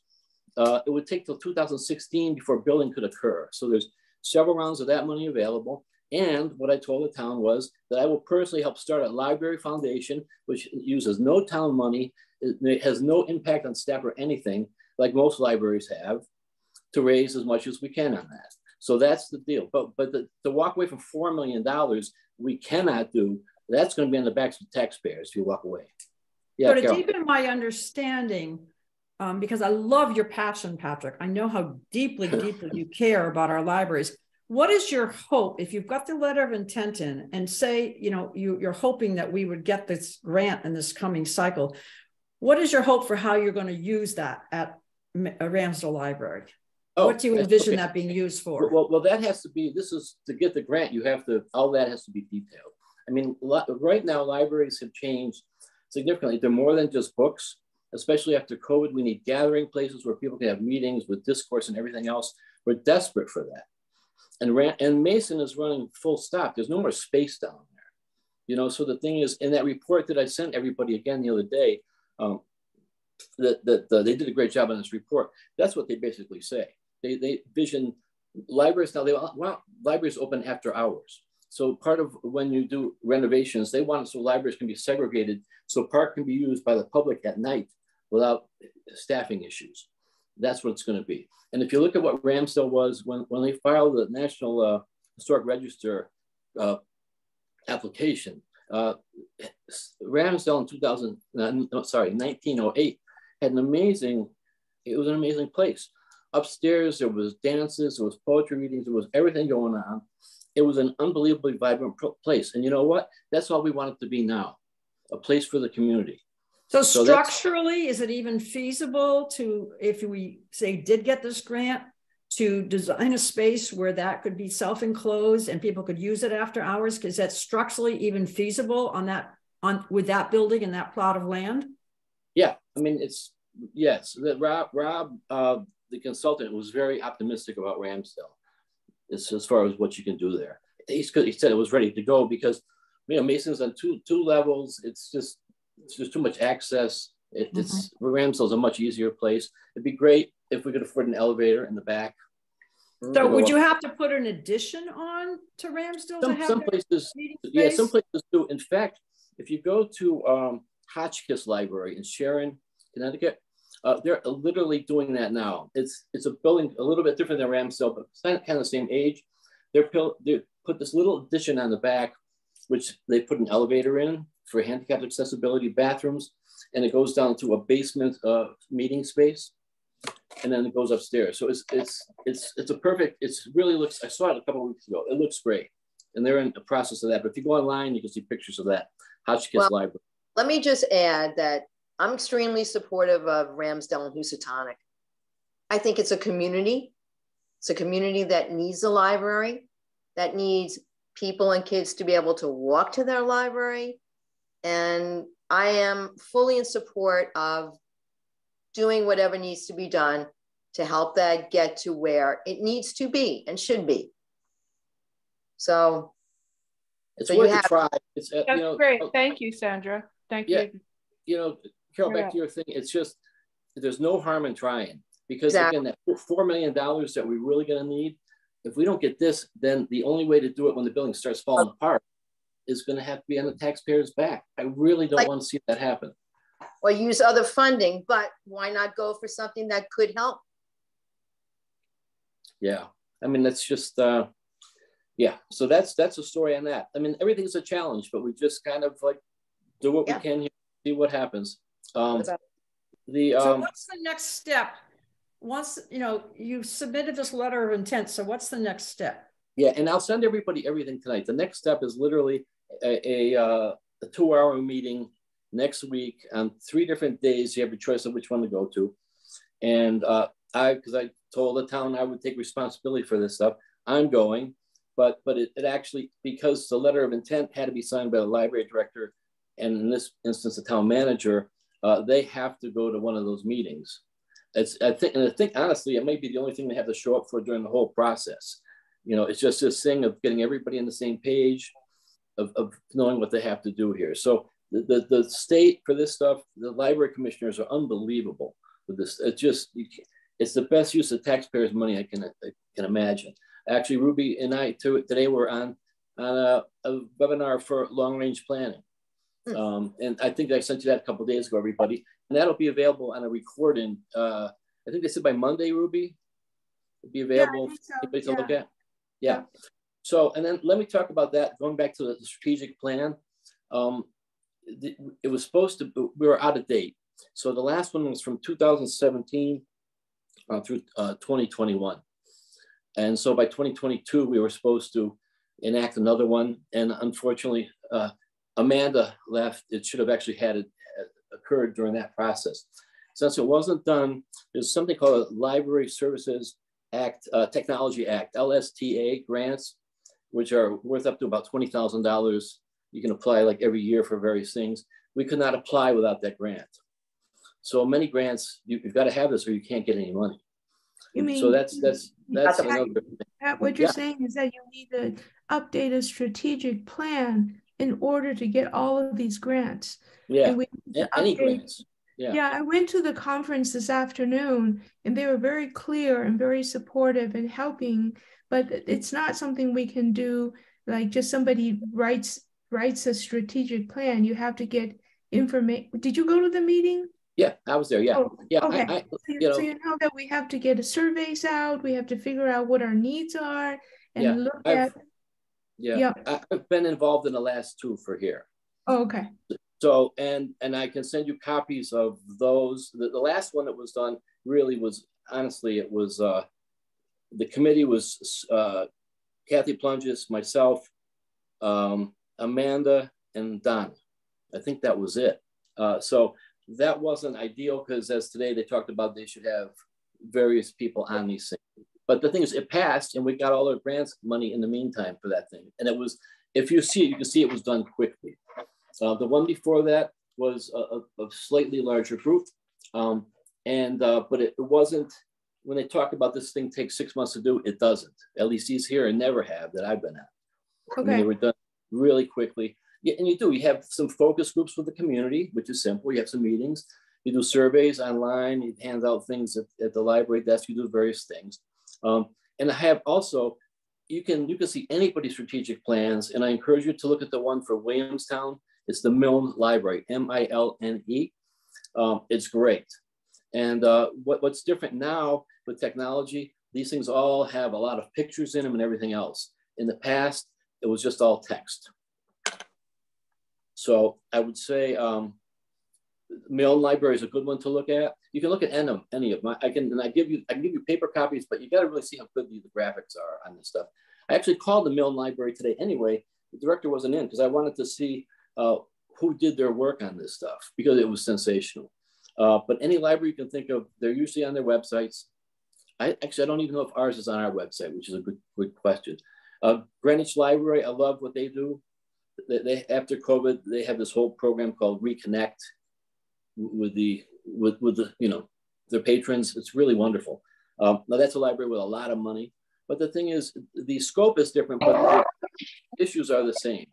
It would take till 2016 before billing could occur. So there's several rounds of that money available. And what I told the town was that I will personally help start a library foundation, which uses no town money. It has no impact on staff or anything, like most libraries have, to raise as much as we can on that. So that's the deal. But to walk away from $4 million, we cannot do. That's going to be on the backs of taxpayers if you walk away. Yeah, so to deepen my understanding, because I love your passion, Patrick. I know how deeply you care about our libraries. What is your hope if you've got the letter of intent in and say, you know, you're hoping that we would get this grant in this coming cycle? What is your hope for how you're going to use that at Ramsdale Library? Oh, what do you envision that being used for? Well, that has to be, this is to get the grant, you have to, all that has to be detailed. I mean, right now, libraries have changed significantly. They're more than just books, especially after COVID. We need gathering places where people can have meetings with discourse and everything else. We're desperate for that. And Mason is running full stop. There's no more space down there. You know, so the thing is, in that report that I sent everybody again the other day, they did a great job on this report. That's what they basically say. They vision libraries now, they want libraries open after hours. So part of when you do renovations, they want it so libraries can be segregated so park can be used by the public at night without staffing issues. That's what it's going to be. And if you look at what Ramsdale was when they filed the National Historic Register application, Ramsdale in 1908 had an amazing place. Upstairs, there was dances, there was poetry readings, there was everything going on. It was an unbelievably vibrant place. And you know what? That's all we want it to be now, a place for the community. So structurally, is it even feasible to, if we say did get this grant, to design a space where that could be self-enclosed and people could use it after hours? Is that structurally even feasible with that building and that plot of land? Yeah, I mean, yes. Rob, the consultant, was very optimistic about Ramsdale as far as what you can do there. He said it was ready to go because, you know, Mason's on two levels. It's just too much access. Ramsdale's a much easier place. It'd be great if we could afford an elevator in the back. So would you have to put an addition on to Ramsdale? Some places, yeah, some places do. In fact, if you go to Hotchkiss Library in Sharon, Connecticut, they're literally doing that now. It's a building a little bit different than Ramsdale, but it's kind of the same age. They put this little addition on the back, which they put an elevator in for handicapped accessibility, bathrooms, and it goes down to a basement meeting space, and then it goes upstairs. So it's a perfect. It's really looks. I saw it a couple of weeks ago. It looks great, and they're in the process of that. But if you go online, you can see pictures of that Hotchkiss Library. Let me just add that I'm extremely supportive of Ramsdale and Housatonic. I think it's a community. It's a community that needs a library, that needs people and kids to be able to walk to their library. And I am fully in support of doing whatever needs to be done to help that get to where it needs to be and should be. So it's worth a try. That's great. Thank you, Sandra. Thank you. You know, Carol, back to your thing. It's just, there's no harm in trying because again, that $4 million that we're really going to need, if we don't get this, then the only way to do it when the building starts falling apart is going to have to be on the taxpayer's back. I really don't want to see that happen. Or use other funding, but why not go for something that could help? Yeah, I mean, that's just, yeah. So that's a story on that. I mean, everything's a challenge, but we just kind of like do what we can here, see what happens. So what's the next step? Once, you know, you submitted this letter of intent, so what's the next step? Yeah, and I'll send everybody everything tonight. The next step is literally a 2-hour meeting next week on 3 different days. You have a choice of which one to go to. And because I told the town I would take responsibility for this stuff, I'm going. But it actually, because the letter of intent had to be signed by the library director, and in this instance, the town manager, they have to go to one of those meetings. I think honestly, it might be the only thing they have to show up for during the whole process. You know, it's just this thing of getting everybody on the same page, of knowing what they have to do here. So the state for this stuff, the library commissioners are unbelievable with this. It's the best use of taxpayers' money I can imagine. Actually, Ruby and I today were on a webinar for long-range planning. And I think I sent you that a couple of days ago, everybody. And that'll be available on a recording. I think they said by Monday, Ruby, it'll be available for anybody to look at. Yeah. So, and then let me talk about that. Going back to the strategic plan, it was supposed to, we were out of date. So the last one was from 2017 through 2021. And so by 2022, we were supposed to enact another one. And unfortunately, Amanda left. It should have actually had it occurred during that process. Since it wasn't done, there's something called a Library Services Act, Technology Act, LSTA grants, which are worth up to about $20,000. You can apply like every year for various things. We could not apply without that grant. So many grants, you've got to have this or you can't get any money. You mean, so that's another thing. What you're saying is that you need to update a strategic plan in order to get all of these grants. Yeah, and we any grants. Yeah, I went to the conference this afternoon and they were very clear and very supportive and helping, but it's not something we can do like just somebody writes a strategic plan. You have to get information. Did you go to the meeting? Yeah, I was there. Yeah. Oh, yeah. Okay. So you know that we have to get surveys out. We have to figure out what our needs are and look at. Yeah. I've been involved in the last 2 for here. Oh, okay. So, and I can send you copies of those. The last one that was done really was, honestly, it was, the committee was Kathy Plunges, myself, Amanda, and Don. I think that was it. So that wasn't ideal because as today they talked about they should have various people on these things. But the thing is, it passed and we got all our grants money in the meantime for that thing. And it was, if you see it, you can see it was done quickly. The one before that was a slightly larger group. But it wasn't, when they talk about this thing takes 6 months to do, it doesn't. At least these here and never have that I've been at. Okay. I mean, they were done really quickly. Yeah, and you have some focus groups with the community, which is simple. You have some meetings, you do surveys online, you hand out things at the library desk, you do various things. And I have also, you can see anybody's strategic plans, and I encourage you to look at the one for Williamstown. It's the Milne Library, M-I-L-N-E. It's great. And what's different now with technology, these things all have a lot of pictures in them and everything else. In the past, it was just all text. So I would say Milne Library is a good one to look at. You can look at any of them. I can give you paper copies, but you got to really see how good the graphics are on this stuff. I actually called the Milne Library today anyway. The director wasn't in because I wanted to see who did their work on this stuff because it was sensational. But any library you can think of, they're usually on their websites. I don't even know if ours is on our website, which is a good question. Greenwich Library, I love what they do. They after COVID, they have this whole program called Reconnect with their patrons. It's really wonderful. Now that's a library with a lot of money, but the thing is, the scope is different, but the issues are the same.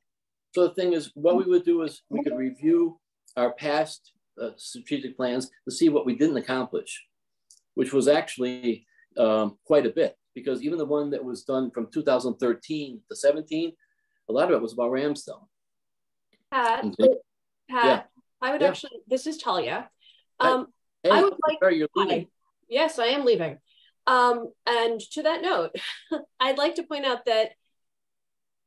So the thing is, what we would do is we could review our past strategic plans to see what we didn't accomplish, which was actually quite a bit, because even the one that was done from 2013 to 17, a lot of it was about Ramsdale. Pat, yeah. I would actually, this is Talia. Hey, I would like, you're leaving. Yes, I am leaving. And to that note, I'd like to point out that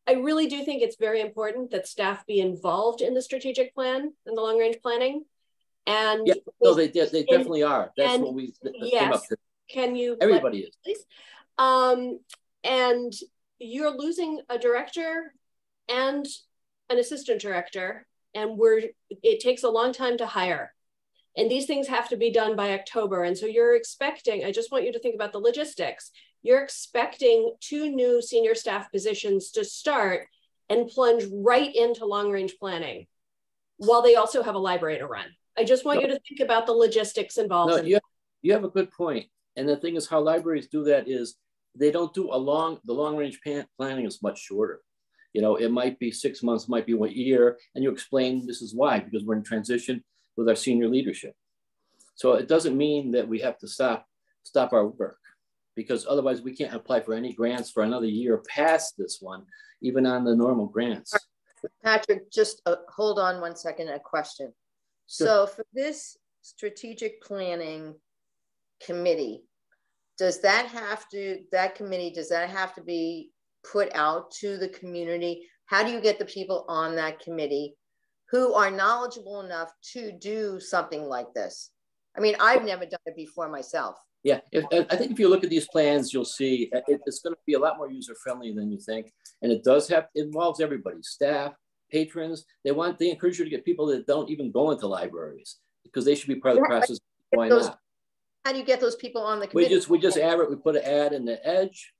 I really do think it's very important that staff be involved in the strategic plan and the long range planning. And yeah, no, they definitely are. That's what we yes, came up to. Can you everybody is, please? And you're losing a director and an assistant director, and it takes a long time to hire. And these things have to be done by October. And so you're expecting, I just want you to think about the logistics. You're expecting 2 new senior staff positions to start and plunge right into long-range planning while they also have a library to run. I just want you to think about the logistics involved. No, you have a good point. And the thing is, how libraries do that is they don't do the long-range planning is much shorter. You know, it might be 6 months, might be 1 year, and you explain this is why, because we're in transition with our senior leadership. So it doesn't mean that we have to stop our work, because otherwise we can't apply for any grants for another year past this one, even on the normal grants. Patrick, just hold on 1 second, a question. Sure. So for this strategic planning committee, does that have to be put out to the community? How do you get the people on that committee who are knowledgeable enough to do something like this? I mean, I've never done it before myself. Yeah, I think if you look at these plans, you'll see it's going to be a lot more user-friendly than you think. And it involves everybody, staff, patrons. They encourage you to get people that don't even go into libraries, because they should be part of the process. Why not? How do you get those people on the committee? We just we put an ad in the Edge.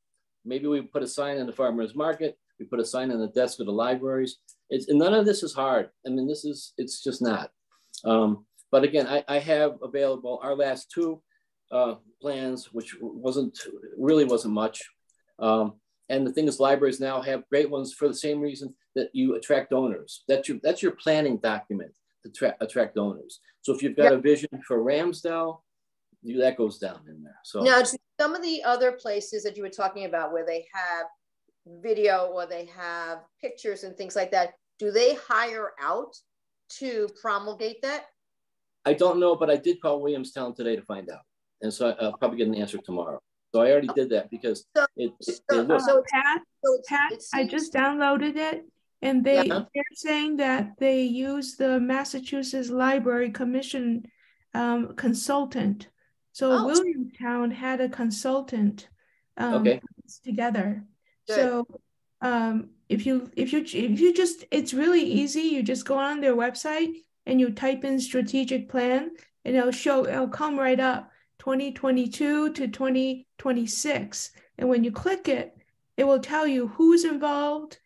Maybe we put a sign in the farmer's market. We put a sign on the desk of the libraries. And none of this is hard. I mean, it's just not. But again, I have available our last 2 plans, which really wasn't much. And the thing is, libraries now have great ones for the same reason that you attract donors. That's your planning document to attract donors. So if you've got a vision for Ramsdale, that goes down in there. So now, some of the other places that you were talking about where they have video or they have pictures and things like that, do they hire out to promulgate that? I don't know, but I did call Williamstown today to find out. And so I'll probably get an answer tomorrow. So I already did that because Pat, I just downloaded it, and they're saying that they use the Massachusetts Library Commission consultant. So Williamstown had a consultant together. Good. So if you just, it's really easy. You just go on their website and you type in strategic plan, and it'll come right up 2022 to 2026. And when you click it, it will tell you who's involved,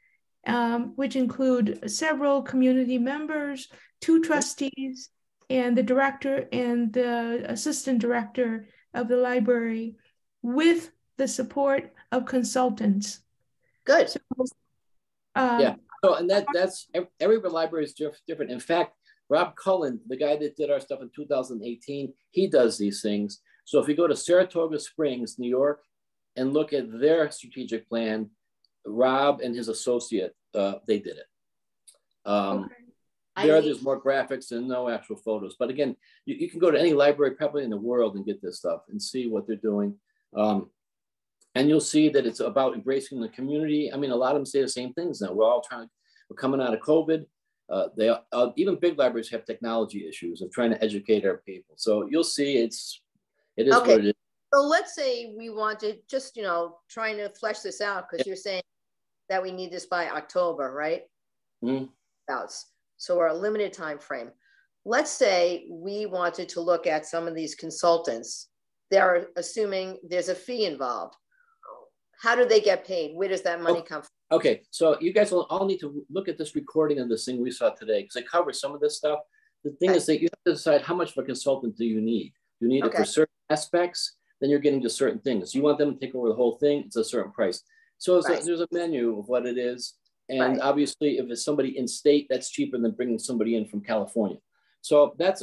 which include several community members, 2 trustees, and the director and the assistant director of the library, with the support of consultants. Good. So, So, and that's every library is different. In fact, Rob Cullen, the guy that did our stuff in 2018, he does these things. So if you go to Saratoga Springs, New York, and look at their strategic plan, Rob and his associate, they did it. There's more graphics and no actual photos. But again, you can go to any library probably in the world and get this stuff and see what they're doing. And you'll see that it's about embracing the community. I mean, a lot of them say the same things now. We're coming out of COVID. Even big libraries have technology issues of trying to educate our people. So you'll see it is what it is. So let's say we want to just, trying to flesh this out, because you're saying that we need this by October, right? Mm-hmm. So we're a limited time frame. Let's say we wanted to look at some of these consultants. They're assuming there's a fee involved. How do they get paid? Where does that money come from? Okay, so you guys will all need to look at this recording of this thing we saw today, because it covers some of this stuff. The thing is that you have to decide how much of a consultant do you need. You need it for certain aspects, then you're getting to certain things. You want them to take over the whole thing, it's a certain price. So there's a menu of what it is. And obviously, if it's somebody in state, that's cheaper than bringing somebody in from California. So that's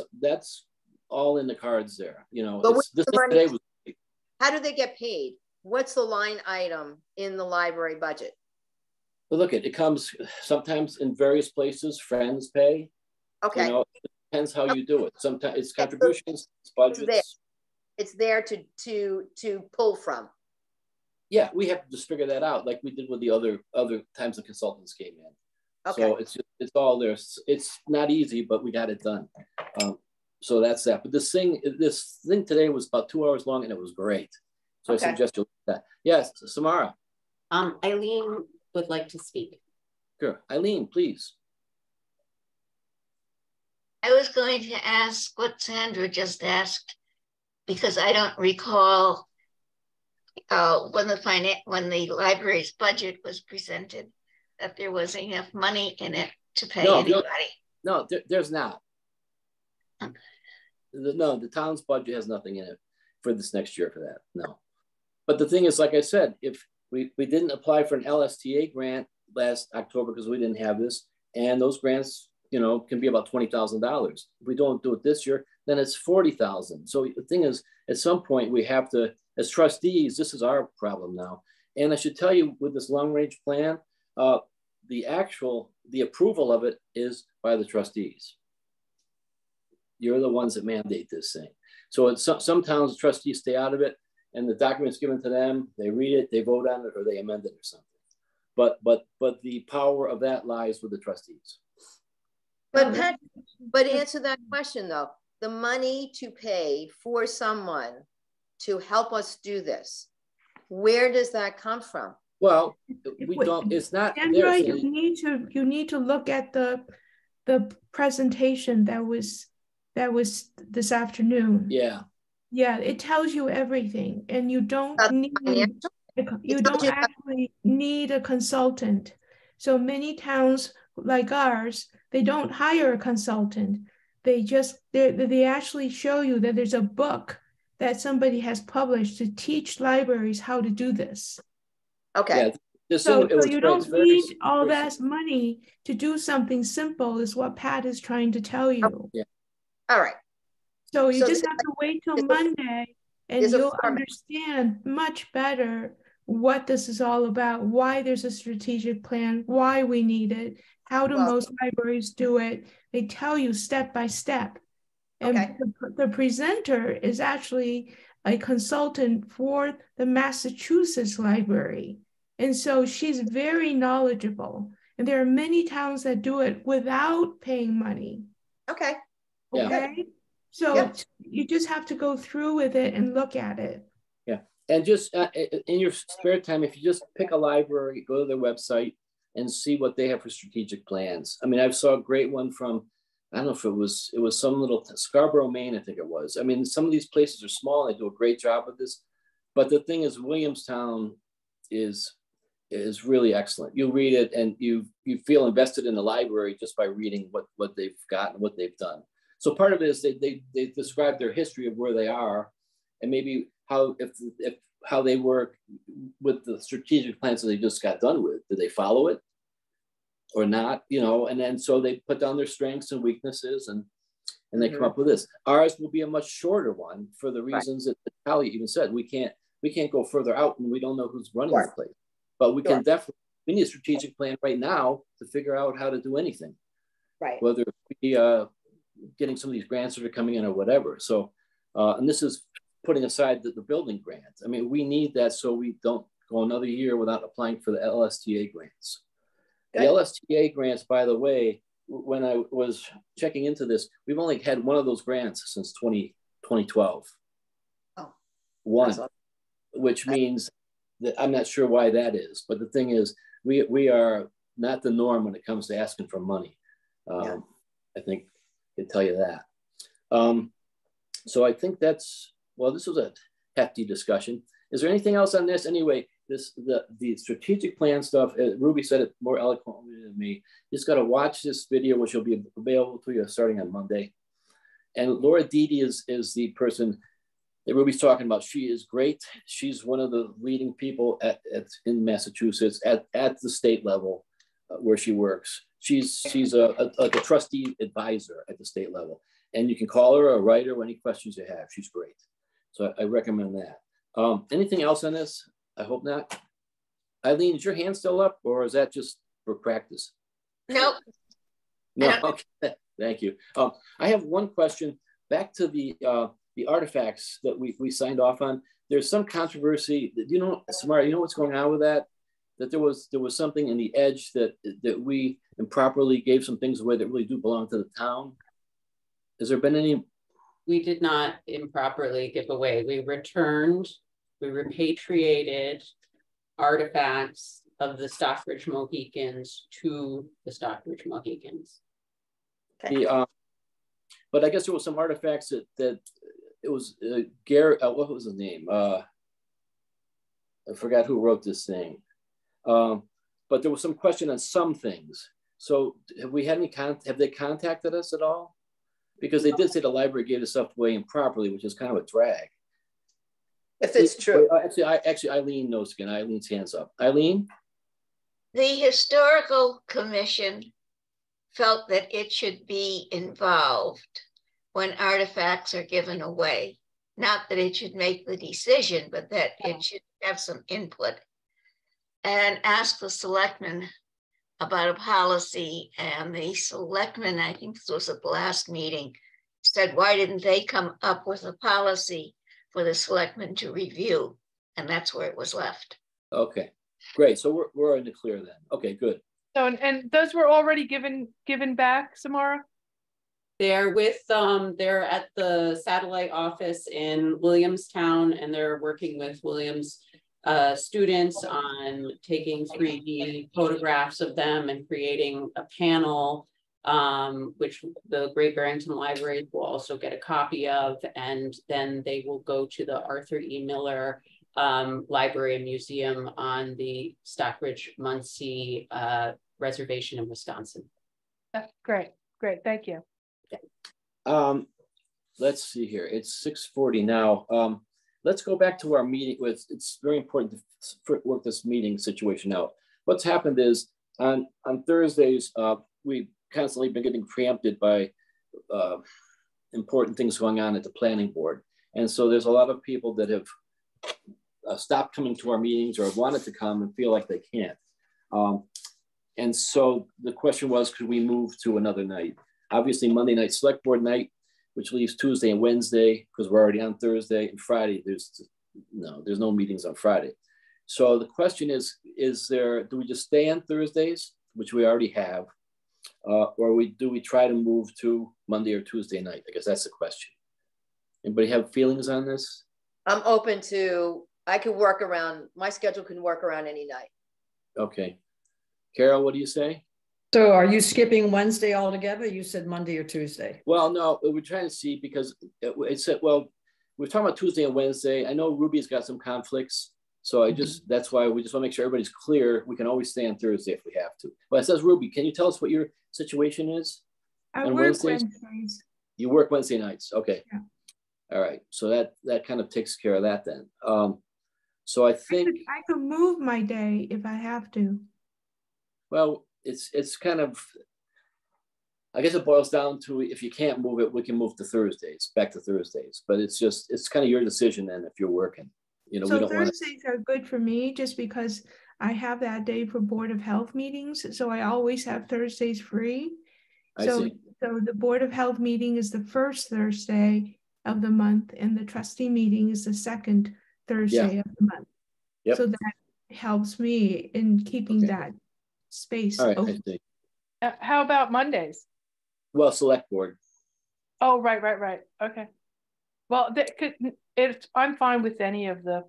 all in the cards there. How do they get paid? What's the line item in the library budget? Well, look, it comes sometimes in various places. Friends pay. Okay. It depends how you do it. Sometimes it's contributions, it's budgets. It's there to pull from. Yeah, we have to just figure that out, like we did with the other times the consultants came in. Okay. So it's all there. It's not easy, but we got it done. So that's that. But this thing today was about 2 hours long, and it was great. So I suggest you look at that. Yes, Samara. Eileen would like to speak. Sure, Eileen, please. I was going to ask what Sandra just asked, because I don't recall when the library's budget was presented that there was enough money in it to pay anybody. No, there's not. Okay. No, the town's budget has nothing in it for this next year for that. No. But the thing is, like I said, if we didn't apply for an LSTA grant last October because we didn't have this, and those grants, you know, can be about $20,000. If we don't do it this year, then it's $40,000. So the thing is, at some point we have to, as trustees, this is our problem now. And I should tell you, with this long range plan, the approval of it is by the trustees. You're the ones that mandate this thing. So it's some towns, the trustees stay out of it, and the document's given to them, they read it, they vote on it, or they amend it or something. But the power of that lies with the trustees. But Pat, but answer that question though. The money to pay for someone to help us do this, where does that come from? Well, we don't. It's not. Sandra, you need to look at the presentation that was this afternoon. Yeah. Yeah, it tells you everything, and you don't actually need a consultant. So many towns like ours, they don't hire a consultant. They actually show you that there's a book that somebody has published to teach libraries how to do this. Okay. Yeah, so you don't need all that money to do something simple, is what Pat is trying to tell you. Yeah. All right. So you just have to wait till Monday, and you'll understand much better what this is all about, why there's a strategic plan, why we need it, how do most libraries do it. They tell you step by step. And the presenter is actually a consultant for the Massachusetts Library. And so she's very knowledgeable. And there are many towns that do it without paying money. Okay. Okay. Yeah. So you just have to go through with it and look at it. Yeah. And just in your spare time, if you just pick a library, go to their website and see what they have for strategic plans. I mean, I saw a great one from, I don't know if it was some little Scarborough, Maine, I think it was. I mean, some of these places are small. They do a great job with this. But the thing is, Williamstown is really excellent. You read it and you feel invested in the library just by reading what they've got and what they've done. So part of it is they describe their history of where they are, and maybe how they work with the strategic plans that they just got done with. Did they follow it or not? You know, and then so they put down their strengths and weaknesses, and they come up with this. Ours will be a much shorter one for the reasons that Talia even said. We can't go further out, and we don't know who's running the place. But we can definitely, we need a strategic plan right now to figure out how to do anything. Right. Whether it be getting some of these grants that are coming in or whatever. So, and this is putting aside the building grants. I mean, we need that so we don't go another year without applying for the LSTA grants. Good. The LSTA grants, by the way, when I was checking into this, we've only had one of those grants since 2012. Oh. One, awesome. Which means that I'm not sure why that is, but the thing is, we are not the norm when it comes to asking for money. I think I can tell you that. So I think that's, well, this was a hefty discussion. Is there anything else on this? Anyway, the strategic plan stuff, Ruby said it more eloquently than me. You just got to watch this video, which will be available to you starting on Monday. And Laura Dede is the person that Ruby's talking about. She is great. She's one of the leading people in Massachusetts at the state level where she works. She's like a trustee advisor at the state level. And you can call her or write her any questions you have. She's great. So I recommend that. Anything else on this? I hope not. Eileen, is your hand still up, or is that just for practice? Nope. No, okay. Thank you. I have one question back to the artifacts that we signed off on. There's some controversy. You know, Samara, you know what's going on with that? That there was something in the edge that we improperly gave some things away that really do belong to the town. Has there been any? We did not improperly give away. We returned, we repatriated artifacts of the Stockbridge Mohicans to the Stockbridge Mohicans. Okay. But I guess there was some artifacts that it was Garrett, what was his name? I forgot who wrote this thing. But there was some question on some things. So have we had any have they contacted us at all? Because they did say the library gave the stuff away improperly, which is kind of a drag. If it's true. Actually, Eileen knows again. Eileen's hands up. Eileen? The Historical Commission felt that it should be involved when artifacts are given away. Not that it should make the decision, but that it should have some input. And ask the selectmen about a policy, and the selectmen, I think this was at the last meeting, said, why didn't they come up with a policy for the selectmen to review? And that's where it was left. Okay, great. So we're in the clear then. Okay, good. So, and those were already given back, Samara? They're with, they're at the satellite office in Williamstown, and they're working with Williams students on taking 3D photographs of them and creating a panel, which the Great Barrington Library will also get a copy of, and then they will go to the Arthur E. Miller Library and Museum on the Stockbridge-Muncie Reservation in Wisconsin. Great, thank you. Let's see here. It's 6:40 now. Let's go back to our meeting. It's very important to work this meeting situation out. What's happened is on Thursdays, we've constantly been getting preempted by important things going on at the planning board. And so there's a lot of people that have stopped coming to our meetings or have wanted to come and feel like they can't. And so the question was, could we move to another night? Obviously Monday night select board night, which leaves Tuesday and Wednesday, because we're already on Thursday, and Friday, there's no meetings on Friday. So the question is do we just stay on Thursdays, which we already have, or do we try to move to Monday or Tuesday night? I guess that's the question. Anybody have feelings on this? I'm open to, I could work around, my schedule can work around any night. Okay. Carol, what do you say? So are you skipping Wednesday altogether? You said Monday or Tuesday. Well, no, we're trying to see because it said, well, we're talking about Tuesday and Wednesday. I know Ruby's got some conflicts. So that's why we just want to make sure everybody's clear. We can always stay on Thursday if we have to. Well, it says, Ruby, can you tell us what your situation is? I work Wednesdays. You work Wednesday nights. Okay. Yeah. All right. So that kind of takes care of that then. So I think I could move my day if I have to. Well, it's kind of, I guess it boils down to, if you can't move it, we can move to Thursdays, back to Thursdays. But it's kind of your decision then if you're working. You know, so we don't want Thursdays are good for me just because I have that day for Board of Health meetings. So I always have Thursdays free. So the Board of Health meeting is the first Thursday of the month, and the trustee meeting is the second Thursday of the month. Yep. So that helps me in keeping that space open. How about Mondays? Well, select board. Oh, right. Okay. Well, I'm fine with any of the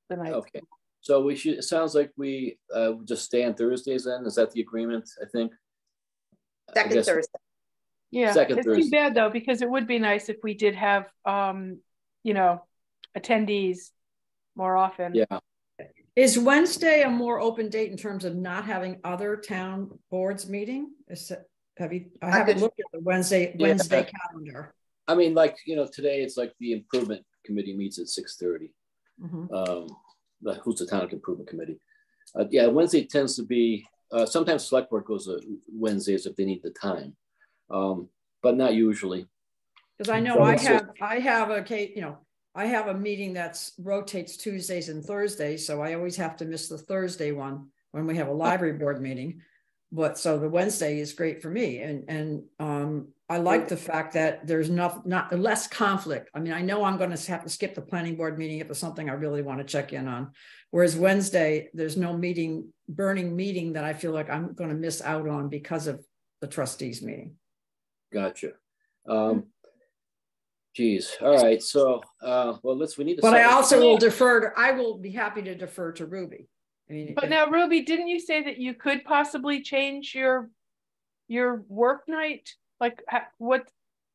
nights. Okay. So we should, it sounds like we just stay on Thursdays then. Is that the agreement, I think? Second Thursday. Yeah, Second it's Thursday. too bad though, because it would be nice if we did have, attendees more often. Yeah. Is Wednesday a more open date in terms of not having other town boards meeting? I haven't looked at the Wednesday calendar. I mean, like, today it's like the improvement committee meets at 6:30. The Housatonic Improvement Committee. Wednesday tends to be, sometimes select board goes Wednesdays if they need the time, but not usually. Because I know I have a meeting that rotates Tuesdays and Thursdays, so I always have to miss the Thursday one when we have a library board meeting. But so the Wednesday is great for me, and I like the fact that there's not less conflict. I mean, I know I'm going to have to skip the planning board meeting if there's something I really want to check in on. Whereas Wednesday, there's no burning meeting that I feel like I'm going to miss out on because of the trustees meeting. Gotcha. Geez. All right. So, we need to. But I also will I will be happy to defer to Ruby. I mean, but now, Ruby, didn't you say that you could possibly change your work night? Like,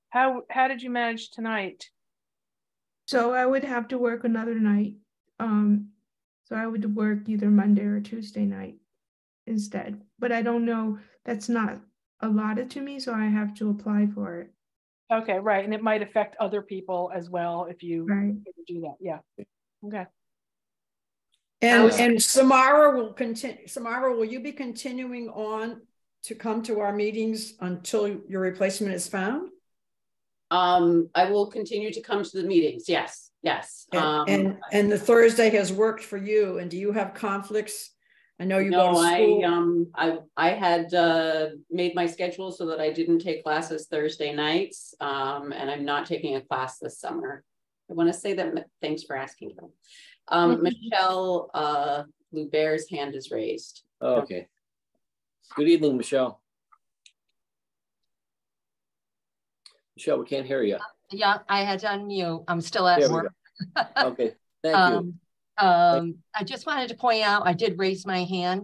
how did you manage tonight? So I would have to work another night. So I would work either Monday or Tuesday night instead. But I don't know, that's not allotted to me, so I have to apply for it. Okay, right. And it might affect other people as well if you do that. Yeah. Okay. And Samara will continue. Samara, will you be continuing on to come to our meetings until your replacement is found? I will continue to come to the meetings. Yes. And the Thursday has worked for you. And do you have conflicts? I know you go to school. I had made my schedule so that I didn't take classes Thursday nights, and I'm not taking a class this summer. I want to say that. Thanks for asking. Michelle Loubert's hand is raised. Oh, okay. Good evening, Michelle. Michelle, we can't hear you. Yeah, I had to unmute. I'm still at work. Okay, thank you. I just wanted to point out, I did raise my hand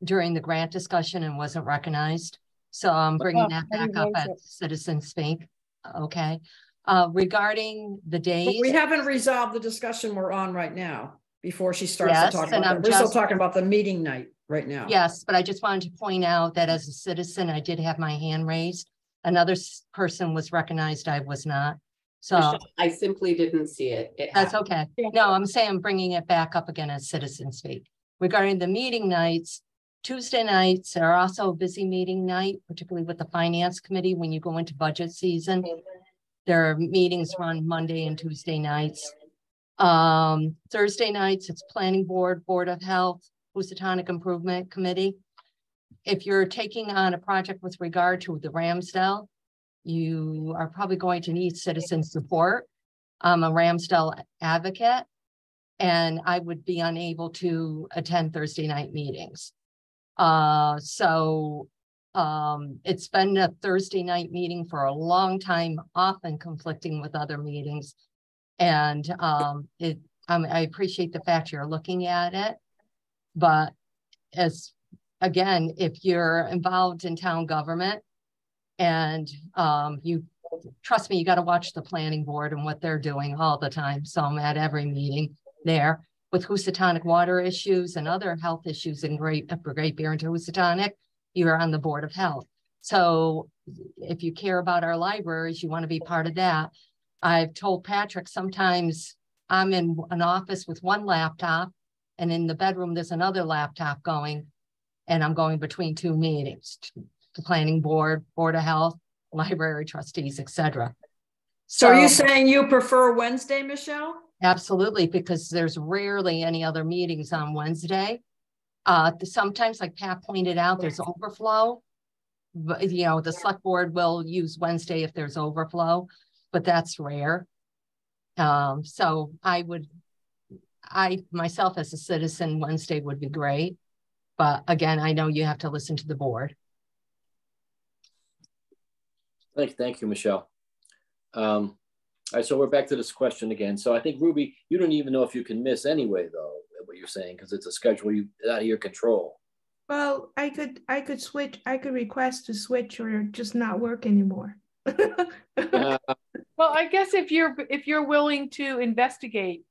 during the grant discussion and wasn't recognized. So I'm bringing that back up at Citizen Speak. Okay. Regarding the days. But we haven't resolved the discussion we're on right now before she starts to talk about that. We're still talking about the meeting night right now. Yes, but I just wanted to point out that as a citizen, I did have my hand raised. Another person was recognized. I was not. So I simply didn't see it. That's okay. No, I'm saying I'm bringing it back up again as Citizen Speak. Regarding the meeting nights, Tuesday nights are also a busy meeting night, particularly with the Finance Committee when you go into budget season. There are meetings run Monday and Tuesday nights. Thursday nights, it's Planning Board, Board of Health, Housatonic Improvement Committee. If you're taking on a project with regard to the Ramsdale, you are probably going to need citizen support. I'm a Ramsdale advocate, and I would be unable to attend Thursday night meetings. It's been a Thursday night meeting for a long time, often conflicting with other meetings. And I appreciate the fact you're looking at it, but again, if you're involved in town government and you trust me, you got to watch the planning board and what they're doing all the time. So I'm at every meeting there with Housatonic water issues and other health issues in Great Bear and Housatonic. You're on the Board of Health. So if you care about our libraries, you want to be part of that. I've told Patrick sometimes I'm in an office with one laptop and in the bedroom there's another laptop going, and I'm going between two meetings, the planning board, Board of Health, library trustees, etc. So are you saying you prefer Wednesday, Michelle? Absolutely, because there's rarely any other meetings on Wednesday. Sometimes, like Pat pointed out, there's overflow. But, you know, the select board will use Wednesday if there's overflow, but that's rare. So I myself as a citizen, Wednesday would be great. But again, I know you have to listen to the board. Thank you, Michelle. All right, so we're back to this question again. So I think, Ruby, you don't even know if you can miss anyway, though, what you're saying, because it's a schedule out of your control. Well, I could switch. I could request to switch or just not work anymore. Well, I guess if you're willing to investigate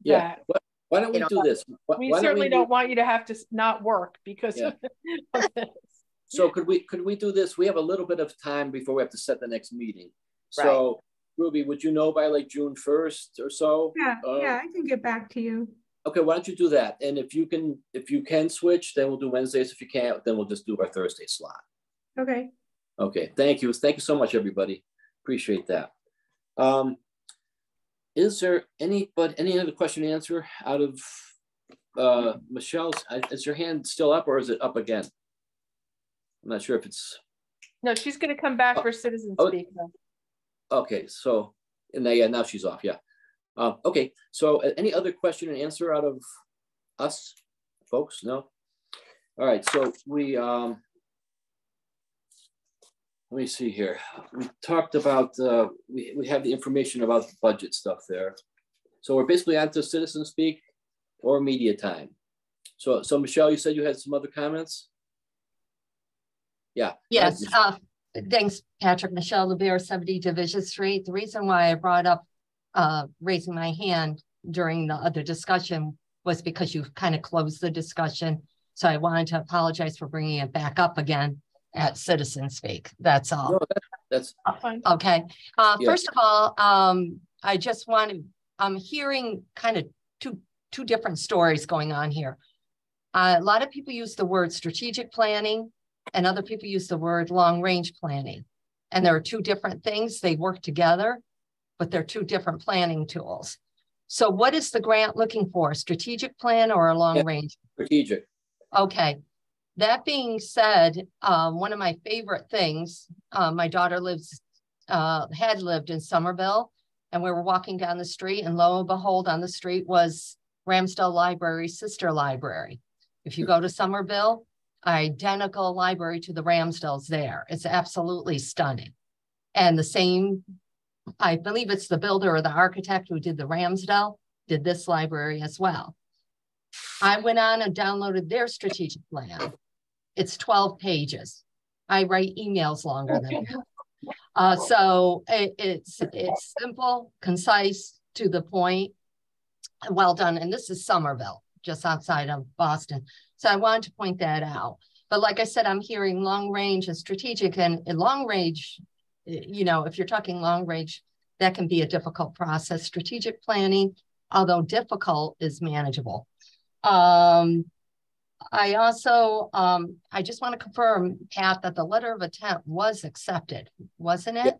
that. Why don't we do this? We certainly don't want you to have to not work because of this. So could we do this? We have a little bit of time before we have to set the next meeting. So right. Ruby, would you know by like June 1st or so? Yeah, I can get back to you. Okay, why don't you do that? And if you can switch, then we'll do Wednesdays. If you can't, then we'll just do our Thursday slot. Okay. Okay, thank you. Thank you so much, everybody. Appreciate that. Is there any other question and answer out of Michelle's? Is your hand still up or is it up again? I'm not sure if it's. No, she's going to come back for citizen speak. Okay, so now she's off. Yeah. Okay, so any other question and answer out of us folks? No. All right, so we let me see here. We talked about we have the information about the budget stuff there. So we're basically on to citizen speak or media time. So Michelle, you said you had some other comments? Yeah. Yes. Thanks, Patrick. Michelle LeBear, 70 Division Street. The reason why I brought up raising my hand during the other discussion was because you kind of closed the discussion. So I wanted to apologize for bringing it back up again at Citizen Speak. That's all. No, that's fine. Okay. First of all, I just want to, I'm hearing kind of two different stories going on here. A lot of people use the word strategic planning and other people use the word long range planning. And there are two different things. They work together, but they're two different planning tools. So what is the grant looking for? A strategic plan or a long range? Strategic. Okay. That being said, one of my favorite things, my daughter had lived in Somerville, and we were walking down the street, and lo and behold, on the street was Ramsdell Library's sister library. If you go to Somerville, identical library to the Ramsdells there. It's absolutely stunning. And the same, I believe it's the builder or the architect who did the Ramsdell, did this library as well. I went on and downloaded their strategic plan. It's 12 pages. I write emails longer than that. So it's simple, concise, to the point, well done. And this is Somerville, just outside of Boston. So I wanted to point that out. But like I said, I'm hearing long range and strategic, and in long range, you know, if you're talking long range, that can be a difficult process. Strategic planning, although difficult, is manageable. I also, I just want to confirm, Pat, that the letter of intent was accepted, wasn't it?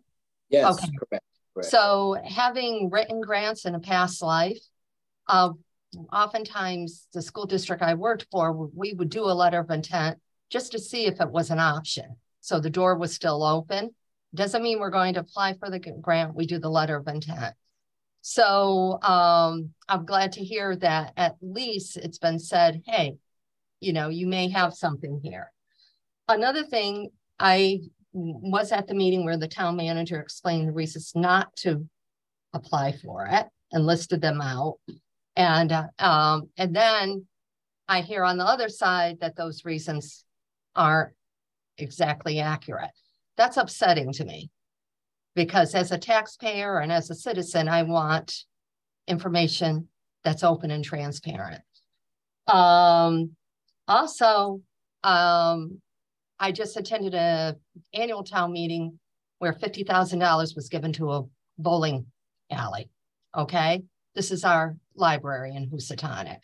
Yes, okay. Correct. So having written grants in a past life, oftentimes the school district I worked for, we would do a letter of intent just to see if it was an option. So the door was still open. Doesn't mean we're going to apply for the grant. We do the letter of intent. So I'm glad to hear that at least it's been said, hey, you know, you may have something here. Another thing, I was at the meeting where the town manager explained the reasons not to apply for it and listed them out. And then I hear on the other side that those reasons aren't exactly accurate. That's upsetting to me, because as a taxpayer and as a citizen, I want information that's open and transparent. Also, I just attended an annual town meeting where $50,000 was given to a bowling alley. Okay, this is our library in Housatonic.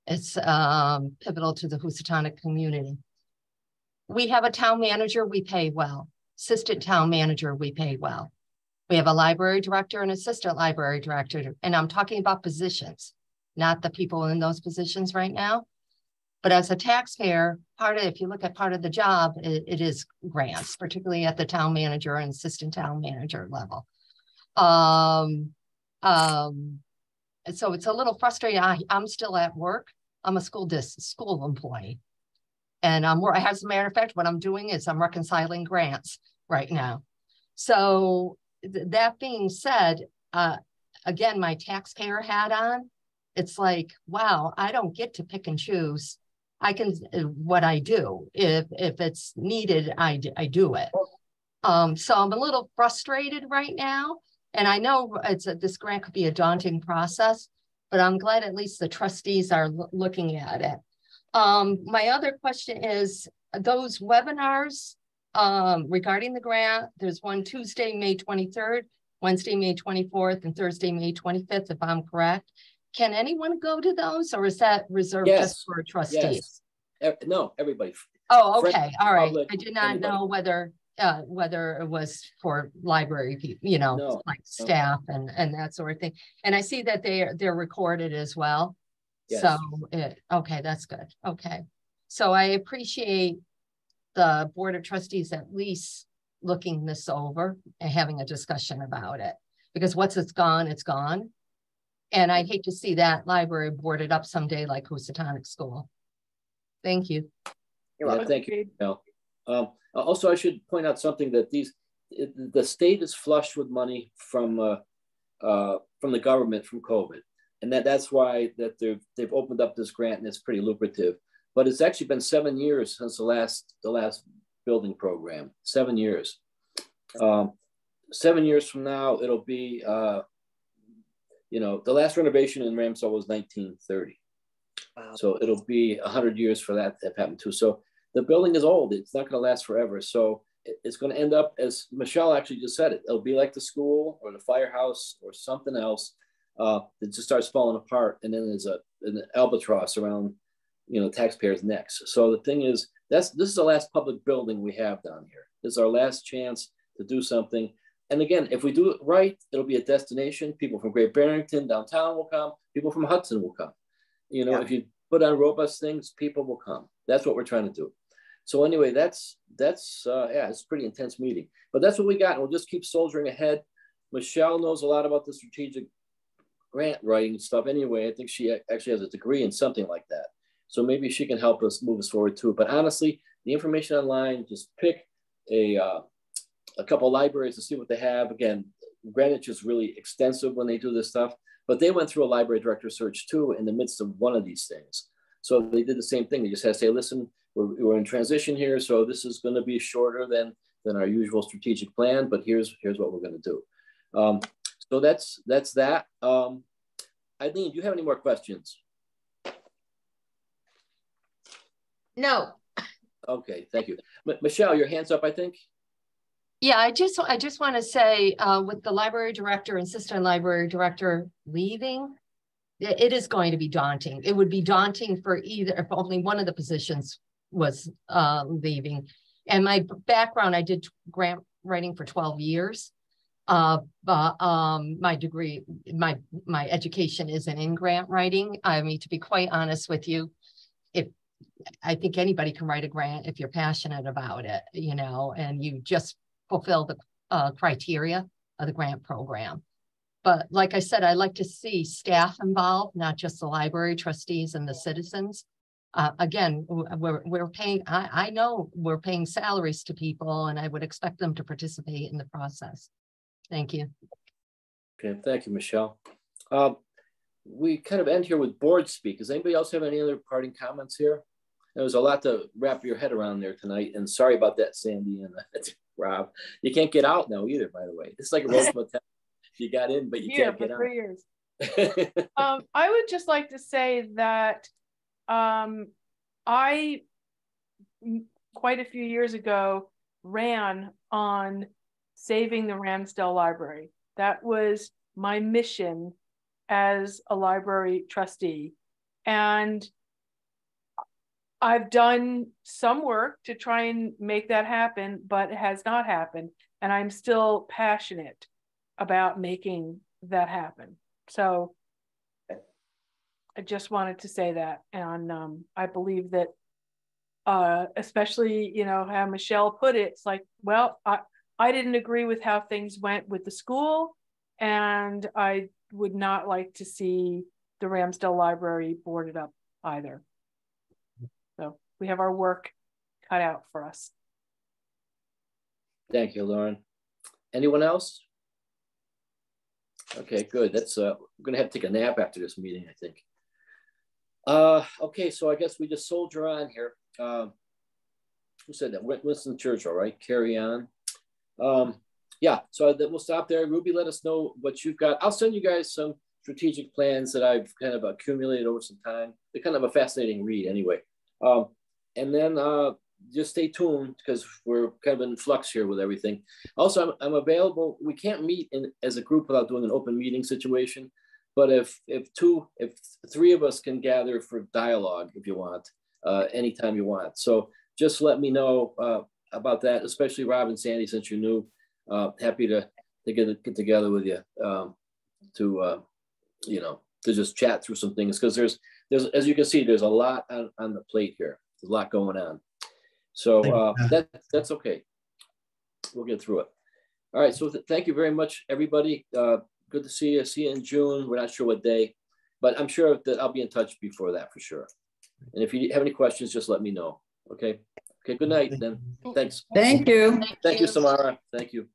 It's pivotal to the Housatonic community. We have a town manager, we pay well. Assistant town manager, we pay well. We have a library director and assistant library director, and I'm talking about positions, not the people in those positions right now. But as a taxpayer, if you look at part of the job, it is grants, particularly at the town manager and assistant town manager level. So it's a little frustrating. I'm still at work. I'm a school employee. And as a matter of fact, what I'm doing is I'm reconciling grants right now. So that being said, again, my taxpayer hat on, it's like, wow, I don't get to pick and choose. I can, what I do, if it's needed, I do it. So I'm a little frustrated right now. And I know this grant could be a daunting process, but I'm glad at least the trustees are looking at it. My other question is those webinars regarding the grant. There's one Tuesday, May 23rd, Wednesday, May 24th, and Thursday, May 25th, if I'm correct. Can anyone go to those, or is that reserved just for trustees? Yes. No, everybody. Oh, okay. All right. Public, I did not know whether it was for library people, you know, like staff and that sort of thing. And I see that they're recorded as well. Yes. So okay, that's good. Okay. So I appreciate the Board of Trustees at least looking this over and having a discussion about it, because once it's gone, it's gone. And I'd hate to see that library boarded up someday like Housatonic School. Thank you. Yeah, thank you. Also, I should point out something that the state is flush with money from the government from COVID. And that's why that they've opened up this grant, and it's pretty lucrative. But it's actually been 7 years since the last building program. 7 years. 7 years from now, it'll be you know, the last renovation in Ramsdale was 1930. Wow. So it'll be 100 years for that to have happened too. So the building is old. It's not going to last forever. So it's going to end up, as Michelle actually just said it, it'll be like the school or the firehouse or something else that just starts falling apart. And then there's an albatross around, you know, taxpayers' necks. So the thing is, this is the last public building we have down here. This is our last chance to do something. And again, if we do it right, it'll be a destination. People from Great Barrington downtown will come. People from Hudson will come. You know, if you put on robust things, people will come. That's what we're trying to do. So anyway, that's it's a pretty intense meeting. But that's what we got. And we'll just keep soldiering ahead. Michelle knows a lot about the strategic grant writing stuff anyway. I think she actually has a degree in something like that. So maybe she can help us move us forward too. But honestly, the information online, just pick a couple of libraries to see what they have. Again, Greenwich is really extensive when they do this stuff, but they went through a library director search too in the midst of one of these things. So they did the same thing. They just had to say, listen, we're in transition here. So this is going to be shorter than our usual strategic plan, but here's what we're going to do. So that's that. Eileen, do you have any more questions? No. Okay, thank you. Michelle, your hand's up, I think. Yeah, I just want to say with the library director and assistant library director leaving, it is going to be daunting. It would be daunting for either if only one of the positions was leaving. And my background, I did grant writing for 12 years. But my degree, my education isn't in grant writing. I mean, to be quite honest with you, I think anybody can write a grant if you're passionate about it, you know, and you just fulfill the criteria of the grant program. But like I said, I like to see staff involved, not just the library trustees and the citizens. Again, we're paying, I know we're paying salaries to people, and I would expect them to participate in the process. Thank you. Okay, thank you, Michelle. We kind of end here with board speak. Does anybody else have any other parting comments here? There was a lot to wrap your head around there tonight, and sorry about that, Sandy and Rob. You can't get out now either, by the way. It's like a Rose Motel. You got in, but you can't get out. 3 years. I would just like to say that I, quite a few years ago, ran on saving the Ramsdale Library. That was my mission as a library trustee. And I've done some work to try and make that happen, but it has not happened. And I'm still passionate about making that happen. So I just wanted to say that. And I believe that, especially, you know, how Michelle put it, it's like, well, I didn't agree with how things went with the school, and I would not like to see the Ramsdale Library boarded up either. So we have our work cut out for us. Thank you, Lauren. Anyone else? Okay, good. That's we're gonna have to take a nap after this meeting, I think. Okay, so I guess we just soldier on here. Who said that? Winston Churchill, right? Carry on. Yeah, so we'll stop there. Ruby, let us know what you've got. I'll send you guys some strategic plans that I've kind of accumulated over some time. They're kind of a fascinating read anyway. And then just stay tuned because we're kind of in flux here with everything. Also, I'm available. We can't meet as a group without doing an open meeting situation. But if three of us can gather for dialogue, if you want, anytime you want. So just let me know about that, especially Rob and Sandy, since you're new. Happy to get together with you you know, to just chat through some things, because there's as you can see, there's a lot on the plate here. There's a lot going on. So that's okay. We'll get through it. All right. So thank you very much, everybody. Good to see you. See you in June. We're not sure what day, but I'm sure that I'll be in touch before that for sure. And if you have any questions, just let me know. Okay. Okay. Good night then. Thanks. Thank you. Thank you, Samara. Thank you.